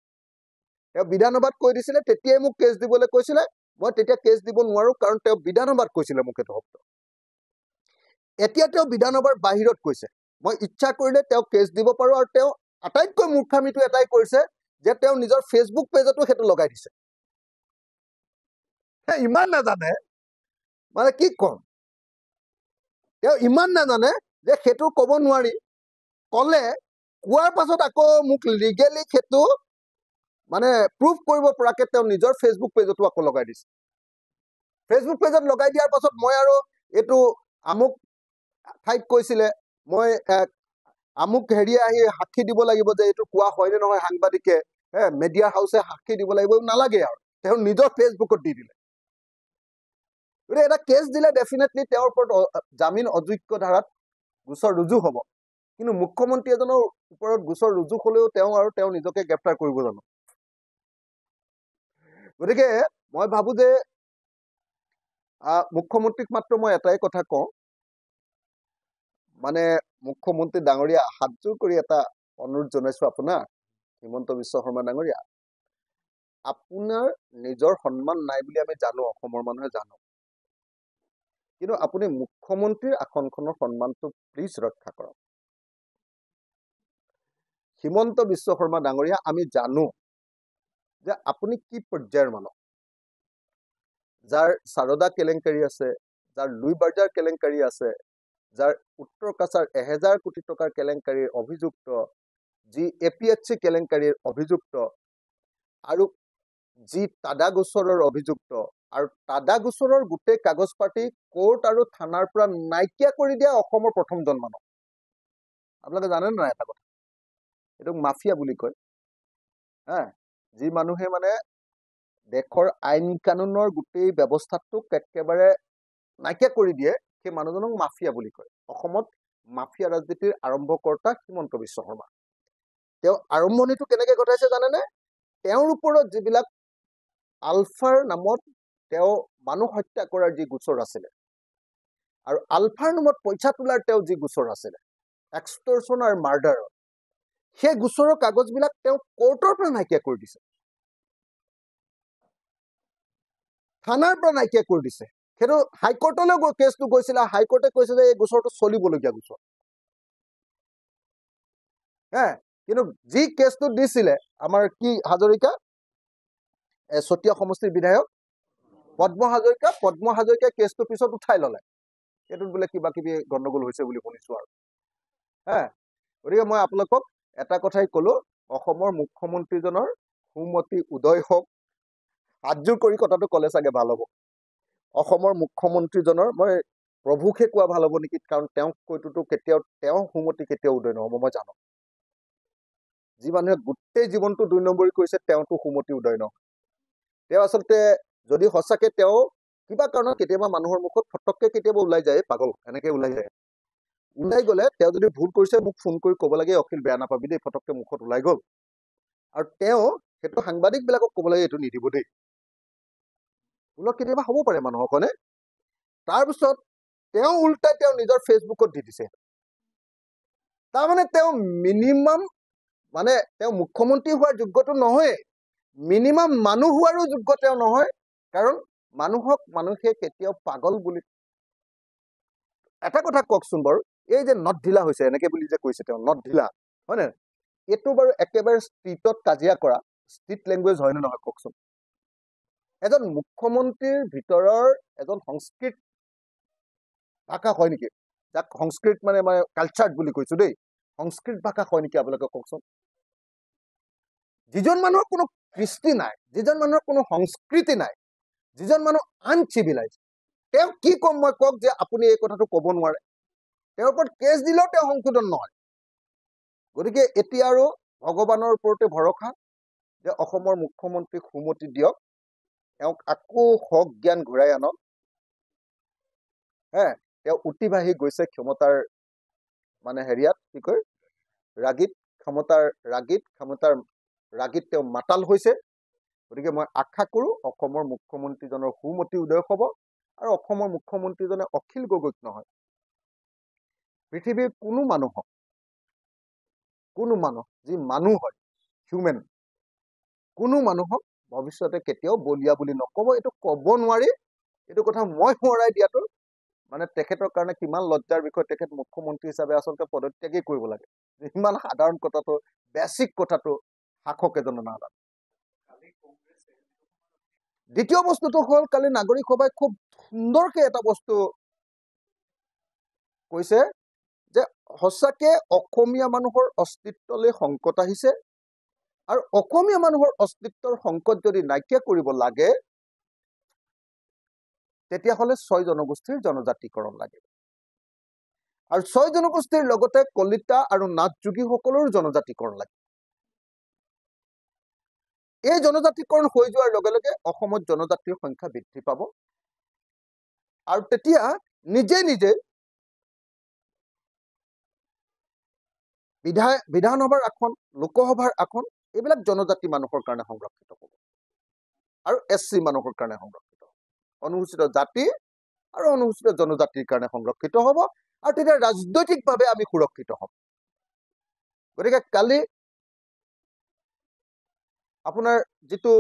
S1: তেওঁ বিধানসভাত কৈ দিছিলে, তেতিয়াই মোক কেছ দিবলৈ কৈছিলে, মই তেতিয়া কেছ দিব নোৱাৰো, কাৰণ তেওঁ বিধানসভাত কৈছিলে মোক এইটো শব্দ। এতিয়া তেওঁ বিধানসভাৰ বাহিৰত কৈছে, মই ইচ্ছা কৰিলে তেওঁক কেছ দিব পাৰো, আৰু তেওঁ আটাইতকৈ মূৰ্খামিটো এটাই কৰিছে যে তেওঁ নিজৰ ফেচবুক পেজতো সেইটো লগাই দিছে। ইমান নাজানে, মানে কি কম, তেওঁ ইমান নাজানে যে সেইটো ক'ব নোৱাৰি, ক'লে কোৱাৰ পাছত আকৌ মোক লিগেলি সেইটো মানে প্ৰুভ কৰিব পৰাকে তেওঁ নিজৰ ফেচবুক পেজতো আকৌ লগাই দিছে। ফেচবুক পেজত লগাই দিয়াৰ পাছত মই আৰু এইটো আমুক ঠাইত কৈছিলে, মই আমুক হেৰিয়ে আহি সাক্ষী দিব লাগিব যে এইটো কোৱা হয়নে নহয়, সাংবাদিকে মিডিয়া হাউচে সাক্ষী দিব লাগিব, নালাগে আৰু তেওঁ নিজৰ ফেচবুকত দি দিলে। গতিকে এটা কেছ দিলে ডেফিনেটলি তেওঁৰ ওপৰত জামিন অযোগ্য ধাৰাত গোচৰ ৰুজু হ'ব, কিন্তু মুখ্যমন্ত্ৰী এজনৰ ওপৰত গোচৰ ৰুজু হ'লেও তেওঁ নিজকে গ্ৰেপ্তাৰ কৰিব জানো? গতিকে মই ভাবো যে মুখ্যমন্ত্ৰীক মাত্ৰ মই এটাই কথা কওঁ, মানে মুখ্যমন্ত্ৰী ডাঙৰীয়া হাতযোৰ কৰি এটা অনুৰোধ জনাইছো আপোনাৰ, হিমন্ত বিশ্ব শৰ্মা ডাঙৰীয়া, আপোনাৰ নিজৰ সন্মান নাই বুলি আমি জানো, অসমৰ মানুহে জানো, কিন্তু আপুনি মুখ্যমন্ত্ৰীৰ আসনখনৰ সন্মানটো প্লিজ ৰক্ষা কৰক। হিমন্ত বিশ্ব শৰ্মা ডাঙৰীয়া, আমি জানো যে আপুনি কি পৰ্যায়ৰ মানুহ, যাৰ সাৰদা কেলেংকাৰী আছে, যাৰ লুই বাৰ্জাৰ কেলেংকাৰী আছে, যাৰ উত্তৰ কাছাৰ 1000 কোটি টকাৰ কেলেংকাৰীৰ অভিযুক্ত, যি APHC কেলেংকাৰীৰ অভিযুক্ত, আৰু যি টাডা গোচৰৰ অভিযুক্ত, আৰু টাডা গোচৰৰ গোটেই কাগজ পাতি কোৰ্ট আৰু থানাৰ পৰা নাইকিয়া কৰি দিয়া অসমৰ প্ৰথমজন মানুহ। আপোনালোকে জানে নাই এটা কথা, এইটোক মাফিয়া বুলি কয়। যি মানুহে মানে দেশৰ আইন কানুনৰ গোটেই ব্যৱস্থাটোক একেবাৰে নাইকিয়া কৰি দিয়ে, সেই মানুহজনক মাফিয়া বুলি কয়। অসমত মাফিয়া ৰাজনীতিৰ আৰম্ভকৰ্তা হিমন্ত বিশ্ব শৰ্মা। তেওঁ আৰম্ভণিটো কেনেকে ঘটাইছে জানেনে? তেওঁৰ ওপৰত যিবিলাক আলফাৰ নামত তেওঁ মানুহ হত্যা কৰাৰ যি গোচৰ আছিলে, আৰু আলফাৰ নামত পইচা তোলাৰ তেওঁ যি গোচৰ আছিলে, এক্সটৰ্চন আৰু মাৰ্ডাৰৰ, সেই গোচৰৰ কাগজবিলাক তেওঁ কোৰ্টৰ পৰা নাইকিয়া কৰি দিছে, থানাৰ পৰা নাইকিয়া কৰি দিছে। সেইটো হাইকোৰ্টলৈ কেছটো গৈছিলে, হাইকোৰ্টে কৈছে যে এই গোচৰটো চলিবলগীয়া গোচৰ। কিন্তু যি কেছটো দিছিলে আমাৰ কি হাজৰিকা, চতিয়া সমষ্টিৰ বিধায়ক পদ্ম হাজৰিকা কেছটো পিছত উঠাই ললে, সেইটোত বোলে কিবা কিবি গণ্ডগোল হৈছে বুলি শুনিছো আৰু। গতিকে মই আপোনালোকক এটা কথাই কলো, অসমৰ মুখ্যমন্ত্ৰীজনৰ সুমতি উদয় হওক। হাতযোৰ কৰি কথাটো কলে চাগে ভাল হ'ব। অসমৰ মুখ্যমন্ত্ৰীজনৰ, মই প্ৰভুকে কোৱা ভাল হ'ব নেকি, কাৰণ তেওঁক কৈটোতো কেতিয়াও তেওঁ সুমতি কেতিয়াও উদয় নহব, মই জানো। যি মানুহে গোটেই জীৱনটো 2 নম্বৰী কৰিছে, তেওঁতো সুমতি উদয় নহয়। তেওঁ আচলতে যদি সঁচাকে তেওঁ কিবা কাৰণত কেতিয়াবা মানুহৰ মুখত ফটককে কেতিয়াবা ওলাই যায়, পাগল এনেকে ওলাই যায়, ওলাই গলে তেওঁ যদি ভুল কৰিছে মোক ফোন কৰি ক'ব লাগে, অখিল বেয়া নাপাবি দেই, ফটককে মুখত ওলাই গল, আৰু তেওঁ সেইটো সাংবাদিক বিলাকক ক'ব লাগে এইটো নিদিব দেই, ওলত কেতিয়াবা হ'ব পাৰে মানুহৰ কাৰণে। তাৰপিছত তেওঁ উল্টাই তেওঁ নিজৰ ফেচবুকত দি দিছে। তাৰমানে তেওঁ মিনিমাম মানে তেওঁ মুখ্যমন্ত্ৰী হোৱাৰ যোগ্যটো নহয়, মিনিমাম মানুহ হোৱাৰো যোগ্য তেওঁ নহয়। কাৰণ মানুহক মানুহে কেতিয়াও পাগল বুলি, এটা কথা কওকচোন বাৰু, এই যে নদ ঢিলা হৈছে এনেকে বুলি যে কৈছে তেওঁ, নদ ঢিলা হয় নে? এইটো বাৰু একেবাৰে ষ্ট্ৰীটত কাজিয়া কৰা ষ্ট্ৰীট লেংগুৱেজ হয় নে নহয় কওকচোন? এজন মুখ্যমন্ত্ৰীৰ ভিতৰৰ এজন সংস্কৃত ভাষা হয় নেকি, যাক সংস্কৃত মানে কালচাৰ বুলি কৈছো দেই, সংস্কৃত ভাষা হয় নেকি আপোনালোকে কওকচোন? যিজন মানুহৰ কোনো কৃষ্টি নাই, যিজন মানুহৰ কোনো সংস্কৃতি নাই, যিজন মানুহ আনচিভিলাইজ, তেওঁ কি কম মই কওক যে আপুনি এই কথাটো ক'ব নোৱাৰে? তেওঁৰ ওপৰত কেছ দিলেও তেওঁ সংশোধন নহয়। গতিকে এতিয়া আৰু ভগৱানৰ ওপৰতে ভৰসা যে অসমৰ মুখ্যমন্ত্ৰীক সুমতি দিয়ক, তেওঁক আকৌ হক জ্ঞান ঘূৰাই আনক। তেওঁ উঠি বাঢ়ি গৈছে ক্ষমতাৰ মানে হেৰিয়াত, কি কয় ক্ষমতাৰ ৰাগিত তেওঁ মাতাল হৈছে। গতিকে মই আশা কৰো অসমৰ মুখ্যমন্ত্ৰীজনৰ সুমতি উদয় হ'ব, আৰু অসমৰ মুখ্যমন্ত্ৰীজনে অখিল গগৈক নহয়, পৃথিৱীৰ কোনো মানুহ যি মানুহ হয়, হিউমেন, কোনো মানুহক ভৱিষ্যতে কেতিয়াও বলিয়া বুলি নকব। এইটো কব নোৱাৰি, এইটো কথা মই সোঁৱৰাই দিয়াটো মানে তেখেতৰ কাৰণে কিমান লজ্জাৰ বিষয়। তেখেত মুখ্যমন্ত্ৰী হিচাপে আচলতে পদত্যাগেই কৰিব লাগে। ইমান সাধাৰণ কথাটো, বেচিক কথাটো শাসক এজনে নাজানে। দ্বিতীয় বস্তুটো হ'ল, কালি নাগৰিক সভাই খুব সুন্দৰকে এটা বস্তু কৈছে যে সঁচাকে অসমীয়া মানুহৰ অস্তিত্বলৈ সংকট আহিছে, আৰু অসমীয়া মানুহৰ অস্তিত্বৰ সংকট যদি নাইকিয়া কৰিব লাগে, তেতিয়াহ'লে 6 জনগোষ্ঠীৰ জনজাতিকৰণ লাগে, আৰু 6 জনগোষ্ঠীৰ লগতে কলিতা আৰু নাথ যোগীসকলৰ জনজাতিকৰণ লাগে। এই জনজাতিকৰণ হৈ যোৱাৰ লগে লগে অসমত জনজাতিৰ সংখ্যা বৃদ্ধি পাব, আৰু তেতিয়া নিজে নিজে বিধানসভাৰ আসন, লোকসভাৰ আসন এইবিলাক জনজাতি মানুহৰ কাৰণে সংৰক্ষিত হ'ব আৰু SC মানুহৰ কাৰণে সংৰক্ষিত হ'ব। অনুসূচিত জাতি আৰু অনুসূচিত জনজাতিৰ কাৰণে সংৰক্ষিত হ'ব আৰু তেতিয়া ৰাজনৈতিকভাৱে আমি সুৰক্ষিত হ'ম। গতিকে কালি আপোনাৰ যিটো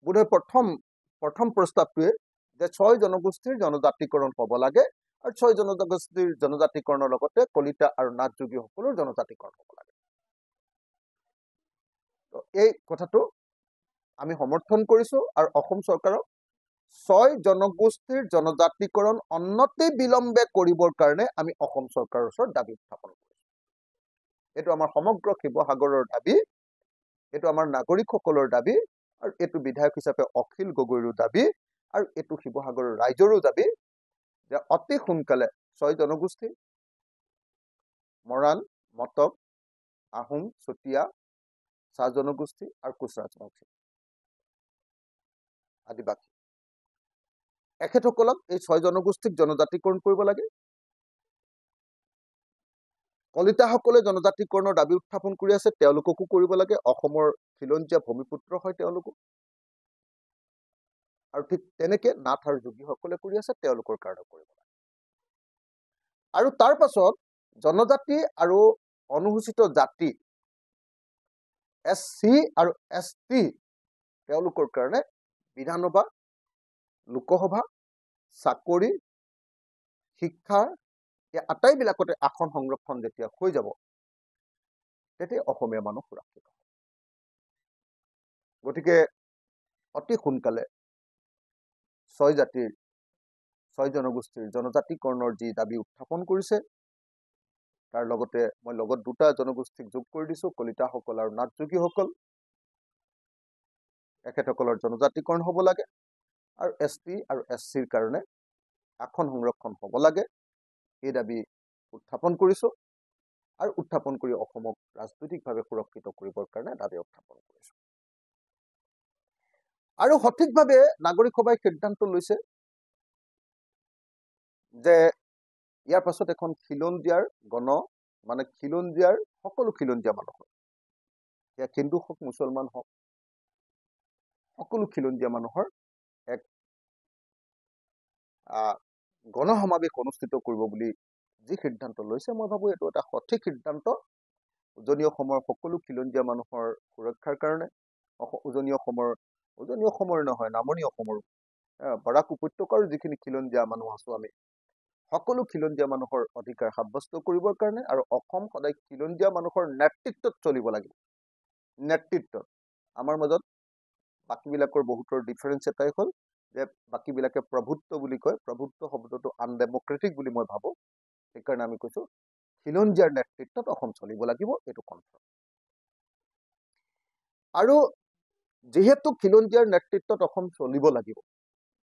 S1: বোধহয় প্ৰথম প্ৰস্তাৱটোৱে যে 6 জনগোষ্ঠীৰ জনজাতিকৰণ হ'ব লাগে আৰু 6 জনগোষ্ঠীৰ জনজাতিকৰণৰ লগতে কলিতা আৰু নাথযোগীসকলৰ জনজাতিকৰণ হ'ব লাগে। তো এই কথাটো আমি সমৰ্থন কৰিছো আৰু অসম চৰকাৰক 6 জনগোষ্ঠীৰ জনজাতিকৰণ অনতি বিলম্বে কৰিবৰ কাৰণে আমি অসম চৰকাৰৰ ওচৰত দাবী উত্থাপন কৰিছো। এইটো আমাৰ সমগ্ৰ শিৱসাগৰৰ দাবী, এইটো আমাৰ নাগৰিকসকলৰ দাবী আৰু এইটো বিধায়ক হিচাপে অখিল গগৈৰো দাবী আৰু এইটো শিৱসাগৰৰ ৰাইজৰো দাবী যে অতি সোনকালে 6 জনগোষ্ঠী মৰাণ, মটক, আহোম, চুতীয়া, চাহ জনগোষ্ঠী আৰু কোচ ৰাজবংশী আদিবাসী এখেতসকলক এই 6 জনগোষ্ঠীক জনজাতিকৰণ কৰিব লাগে। কলিতাসকলে জনজাতিকৰণৰ দাবী উত্থাপন কৰি আছে, তেওঁলোককো কৰিব লাগে। অসমৰ খিলঞ্জীয়া ভূমিপুত্ৰ হয় তেওঁলোকো, আৰু ঠিক তেনেকে নাথ আৰু যোগীসকলে কৰি আছে, তেওঁলোকৰ কাৰণে কৰিব লাগে। আৰু তাৰ পাছত জনজাতি আৰু অনুসূচিত জাতি SC আৰু ST তেওঁলোকৰ কাৰণে বিধানসভা, লোকসভা, চাকৰি, শিক্ষা এই আটাইবিলাকতে আসন সংৰক্ষণ যেতিয়া হৈ যাব তেতিয়া অসমীয়া মানুহ সুৰক্ষিত হ'ব। গতিকে অতি সোনকালে 6 জনগোষ্ঠীৰ জনজাতিকৰণৰ যি দাবী উত্থাপন কৰিছে তাৰ লগতে মই লগত 2টা জনগোষ্ঠীক যোগ কৰি দিছো, কলিতাসকল আৰু নাথযোগীসকল। এখেতসকলৰ জনজাতিকৰণ হ'ব লাগে আৰু ST আৰু SCৰ কাৰণে আসন সংৰক্ষণ হ'ব লাগে, এই দাবী উত্থাপন কৰিছো আৰু উত্থাপন কৰি অসমক ৰাজনৈতিকভাৱে সুৰক্ষিত কৰিবৰ কাৰণে দাবী উত্থাপন কৰিছো। আৰু সঠিকভাৱে নাগৰিক সভাই সিদ্ধান্ত লৈছে যে ইয়াৰ পাছত এখন খিলঞ্জীয়াৰ খিলঞ্জীয়াৰ সকলো খিলঞ্জীয়া মানুহৰ, সেয়া হিন্দু হওক মুছলমান হওক, সকলো খিলঞ্জীয়া মানুহৰ এক গণসমাৱেশ অনুষ্ঠিত কৰিব বুলি যি সিদ্ধান্ত লৈছে, মই ভাবো এইটো এটা সঠিক সিদ্ধান্ত। উজনি অসমৰ সকলো খিলঞ্জীয়া মানুহৰ সুৰক্ষাৰ কাৰণে, উজনি অসমৰ নহয়, নামনি অসমৰ বৰাক উপত্যকাৰ যিখিনি খিলঞ্জীয়া মানুহ আছো আমি সকলো খিলঞ্জীয়া মানুহৰ অধিকাৰ সাব্যস্ত কৰিবৰ কাৰণে, আৰু অসম সদায় খিলঞ্জীয়া মানুহৰ নেতৃত্বত চলিব লাগিব। নেতৃত্বত আমাৰ মাজত বাকীবিলাকৰ বহুতৰ ডিফাৰেঞ্চ এটাই হ'ল যে বাকীবিলাকে প্ৰভুত্ব বুলি কয়, প্ৰভুত্ব শব্দটো আনডেমক্ৰেটিক বুলি মই ভাবো। সেইকাৰণে আমি কৈছো খিলঞ্জীয়াৰ নেতৃত্বত অসম চলিব লাগিব, এইটো কনফাৰ্ম। আৰু যিহেতু খিলঞ্জীয়াৰ নেতৃত্বত অসম চলিব লাগিব,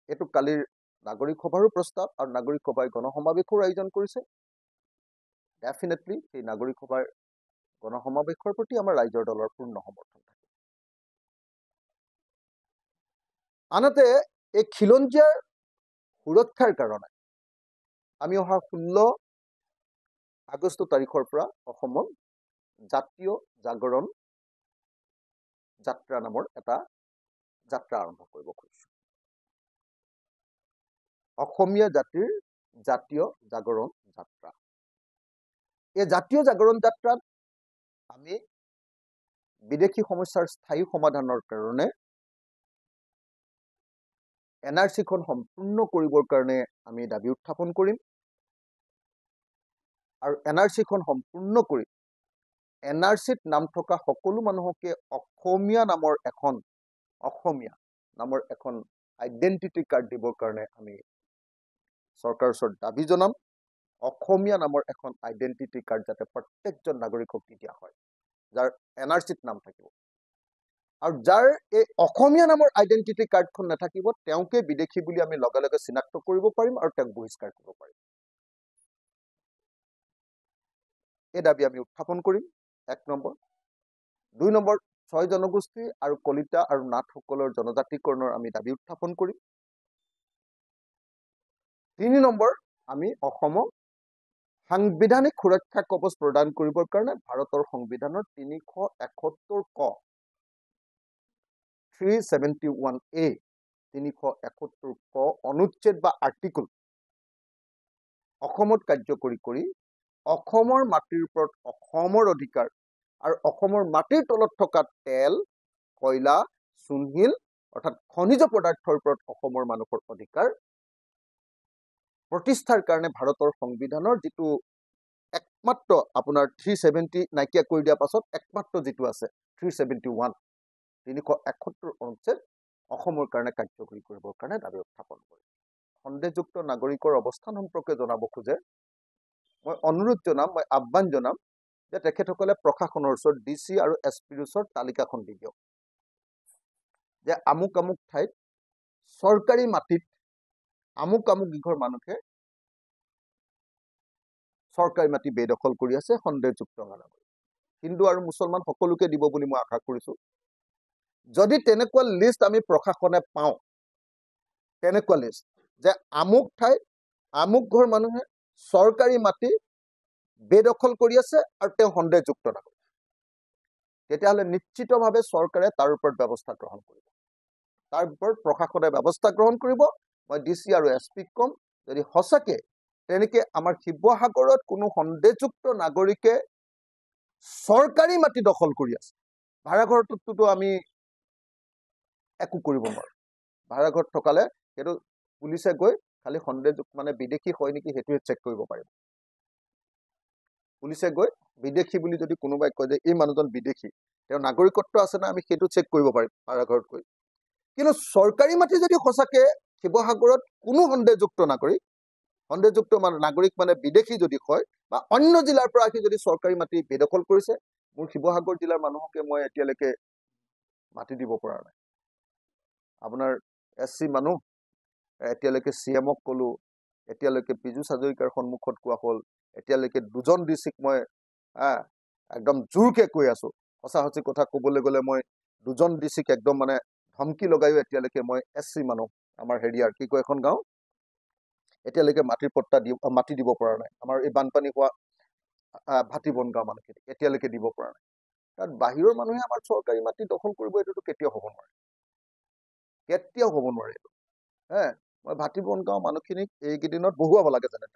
S1: এইটো কালিৰ নাগৰিক সভাৰো প্ৰস্তাৱ আৰু নাগৰিক সভাই গণসমাৱেশৰ আয়োজন কৰিছে। ডেফিনেটলি সেই নাগৰিক সভাৰ গণসমাৱেশৰ প্ৰতি আমাৰ ৰাইজৰ দলৰ পূৰ্ণ সমৰ্থন থাকে। আনহাতে এই খিলঞ্জীয়াৰ সুৰক্ষাৰ কাৰণে আমি অহা 16 আগষ্ট তাৰিখৰ পৰা অসমত জাতীয় জাগৰণ যাত্ৰা নামৰ এটা যাত্ৰা আৰম্ভ কৰিব খুজিছো। অসমীয়া জাতিৰ জাতীয় জাগৰণ যাত্ৰা। এই জাতীয় জাগৰণ যাত্ৰাত আমি বিদেশী সমস্যাৰ স্থায়ী সমাধানৰ কাৰণে NRCখন সম্পূৰ্ণ কৰিবৰ কাৰণে আমি দাবী উত্থাপন কৰিম আৰু NRCখন সম্পূৰ্ণ কৰি NRCত নাম থকা সকলো মানুহকে অসমীয়া নামৰ এখন আইডেন্টিটি কাৰ্ড দিবৰ কাৰণে আমি চৰকাৰৰ ওচৰত দাবী জনাম। অসমীয়া নামৰ এখন আইডেন্টিটি কাৰ্ড যাতে প্ৰত্যেকজন নাগৰিকক দি দিয়া হয়, যাৰ NRCত নাম থাকিব, আৰু যাৰ এই অসমীয়া নামৰ আইডেন্টিটি কাৰ্ডখন নাথাকিব তেওঁকে বিদেশী বুলি আমি লগে লগে চিনাক্ত কৰিব পাৰিম আৰু তেওঁক বহিষ্কাৰ কৰিব পাৰিম। এই দাবী আমি উত্থাপন কৰিম 1 নম্বৰ। 2 নম্বৰ, 6 জনগোষ্ঠী আৰু কলিতা আৰু নাথসকলৰ জনজাতিকৰণৰ আমি দাবী উত্থাপন কৰিম। 3 নম্বৰ, আমি অসমক সাংবিধানিক সুৰক্ষা কৱচ প্ৰদান কৰিবৰ কাৰণে ভাৰতৰ সংবিধানৰ 371 ক 371A 371 ক অনুচ্ছেদ বা আৰ্টিকল অসমত কাৰ্যকৰী কৰি অসমৰ মাটিৰ ওপৰত অসমৰ অধিকাৰ আৰু অসমৰ মাটিৰ তলত থকা তেল কয়লা চূণশিল অৰ্থাৎ খনিজ পদাৰ্থৰ ওপৰত অসমৰ মানুহৰ অধিকাৰ প্ৰতিষ্ঠাৰ কাৰণে ভাৰতৰ সংবিধানৰ যিটো একমাত্ৰ আপোনাৰ 370 নাইকিয়া কৰি দিয়াৰ পাছত একমাত্ৰ যিটো আছে 371 371 অনুচ্ছেদ অসমৰ কাৰণে কাৰ্যকৰী কৰিবৰ কাৰণে দাবী উত্থাপন কৰে সন্দেহযুক্ত নাগৰিকৰ অৱস্থান সম্পৰ্কে জনাব খোজে মই অনুৰোধ জনাম মই আহ্বান জনাম যে তেখেতসকলে প্ৰশাসনৰ ওচৰত ডিসি আৰু এসপিৰ ওচৰত তালিকাখন দি দিয়ক যে আমুক আমুক ঠাইত চৰকাৰী মাটিত আমুক আমুক ইঘৰ মানুহে চৰকাৰী মাটি বেদখল কৰি আছে সন্দেহযুক্ত নাগৰিক হিন্দু আৰু মুছলমান সকলোকে দিব বুলি মই আশা কৰিছো যদি তেনেকুৱা লিষ্ট আমি প্ৰশাসনে পাওঁ তেনেকুৱা লিষ্ট যে আমুক ঠাইত আমুক ঘৰ মানুহে চৰকাৰী মাটি বেদখল কৰি আছে আৰু তেওঁ সন্দেহযুক্ত নাগৰিক তেতিয়াহ'লে নিশ্চিতভাৱে চৰকাৰে তাৰ ওপৰত ব্যৱস্থা গ্ৰহণ কৰিব তাৰ ওপৰত প্ৰশাসনে ব্যৱস্থা গ্ৰহণ কৰিব মই ডিসি আৰু এসপিক কম যদি সঁচাকে তেনেকে আমাৰ শিৱসাগৰত কোনো সন্দেহযুক্ত নাগৰিকে চৰকাৰী মাটি দখল কৰি আছে ভাড়াঘৰটোতো আমি একো কৰিব নোৱাৰো ভাড়াঘৰত থকালে সেইটো পুলিচে গৈ খালি সন্দেহযুক্ত মানে বিদেশী হয় নেকি সেইটোৱে চেক কৰিব পাৰিব পুলিচে গৈ বিদেশী বুলি যদি কোনোবাই কয় যে এই মানুহজন বিদেশী তেওঁৰ নাগৰিকত্ব আছে না আমি সেইটো চেক কৰিব পাৰিম ভাড়াঘৰত গৈ কিন্তু চৰকাৰী মাটি যদি সঁচাকে শিৱসাগৰত কোনো সন্দেহযুক্ত নাগৰিক মানে বিদেশী যদি হয় বা অন্য জিলাৰ পৰা আহি যদি চৰকাৰী মাটি বেদখল কৰিছে মোৰ শিৱসাগৰ জিলাৰ মানুহকে মই এতিয়ালৈকে মাটি দিব পৰা নাই আপোনাৰ এসসি মানুহ এতিয়ালৈকে সিএমক কলো এতিয়ালৈকে পীযুষ হাজৰিকাৰ সন্মুখত কোৱা হ'ল এতিয়ালৈকে দুজন ডিসিক মই একদম জোৰকে কৈ আছো সঁচা কথা ক'বলৈ গ'লে মই দুজন ডিসিক একদম মানে ধমকি লগাইও এতিয়ালৈকে মই এসসি মানুহ আমাৰ হেৰিয়াৰ কি কয় এখন গাঁও এতিয়ালৈকে মাটি দিব পৰা নাই আমাৰ এই বানপানী হোৱা ভাটিবন গাঁও মানুহখিনি এতিয়ালৈকে দিব পৰা নাই কাৰণ বাহিৰৰ মানুহে আমাৰ চৰকাৰী মাটি দখল কৰিব এইটোতো কেতিয়াও হ'ব নোৱাৰে এইটো মই ভাটিবন গাঁও মানুহখিনিক এইকেইদিনত বহুৱাব লাগে যেনে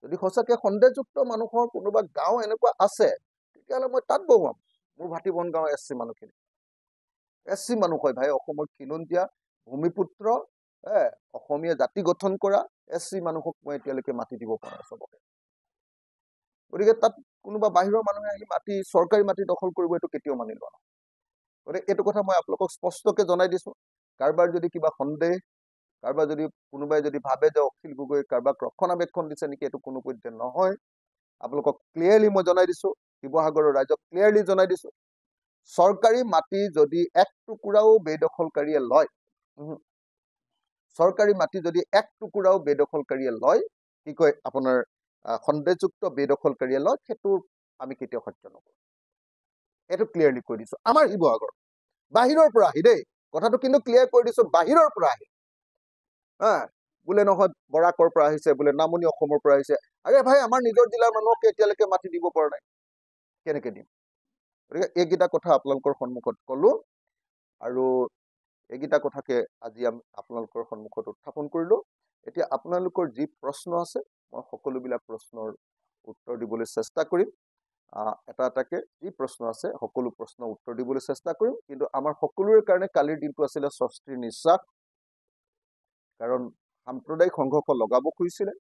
S1: যদি সঁচাকে সন্দেহযুক্ত মানুহৰ কোনোবা গাঁও এনেকুৱা আছে তেতিয়াহ'লে মই তাত বহুৱাম মোৰ ভাটিবন গাঁও এসসি মানুহখিনি এসসি মানুহ হয় ভাই অসমৰ খিলঞ্জীয়া ভূমিপুত্ৰ অসমীয়া জাতি গঠন কৰা এসসি মানুহক মই এতিয়ালৈকে মাটি দিব পৰা নাই চবকে গতিকে তাত কোনোবা বাহিৰৰ মানুহে আহি মাটি চৰকাৰী মাটি দখল কৰিব এইটো কেতিয়াও মানি লোৱা নহয় গতিকে এইটো কথা মই আপোনালোকক স্পষ্টকে জনাই দিছো কাৰোবাৰ যদি কিবা সন্দেহ কাৰোবাৰ যদি কোনোবাই যদি ভাবে যে অখিল গগৈ কাৰোবাক ৰক্ষণাবেক্ষণ দিছে নেকি এইটো কোনো পধ্যে নহয় আপোনালোকক ক্লিয়াৰলি মই জনাই দিছো শিৱসাগৰৰ ৰাইজক ক্লিয়াৰলি জনাই দিছো চৰকাৰী মাটি যদি এক টুকুৰাও বেদখলকাৰীয়ে লয় চৰকাৰী মাটি যদি এক টুকুৰাও বেদখলকাৰীয়ে লয় কি কয় আপোনাৰ সন্দেহযুক্ত বেদখলকাৰীয়ে লয় সেইটো আমি কেতিয়াও সহ্য নকৰো এইটো ক্লিয়াৰলি কৈ দিছো আমাৰ শিৱসাগৰ বাহিৰৰ পৰা আহি দেই কথাটো কিন্তু ক্লিয়াৰ কৰি দিছো বাহিৰৰ পৰা আহি বোলে নহয় বৰাকৰ পৰা আহিছে বোলে নামনি অসমৰ পৰা আহিছে আৰে ভাই আমাৰ নিজৰ জিলাৰ মানুহকে এতিয়ালৈকে মাটি দিব পৰা নাই কেনেকে দিম গতিকে এইকেইটা কথা আপোনালোকৰ সন্মুখত কলো আৰু এইকেইটা কথাকে আজি আমি আপোনালোকৰ সন্মুখত উত্থাপন কৰিলো এতিয়া আপোনালোকৰ যি প্ৰশ্ন আছে মই সকলোবিলাক প্ৰশ্নৰ উত্তৰ দিবলৈ চেষ্টা কৰিম এটা এটাকে যি প্ৰশ্ন আছে সকলো প্ৰশ্ন উত্তৰ দিবলৈ চেষ্টা কৰিম কিন্তু আমাৰ সকলোৰে কাৰণে কালিৰ দিনটো আছিলে স্বস্তিৰ নিশ্বাস কাৰণ সাম্প্ৰদায়িক সংঘৰ্ষ লগাব খুজিছিলে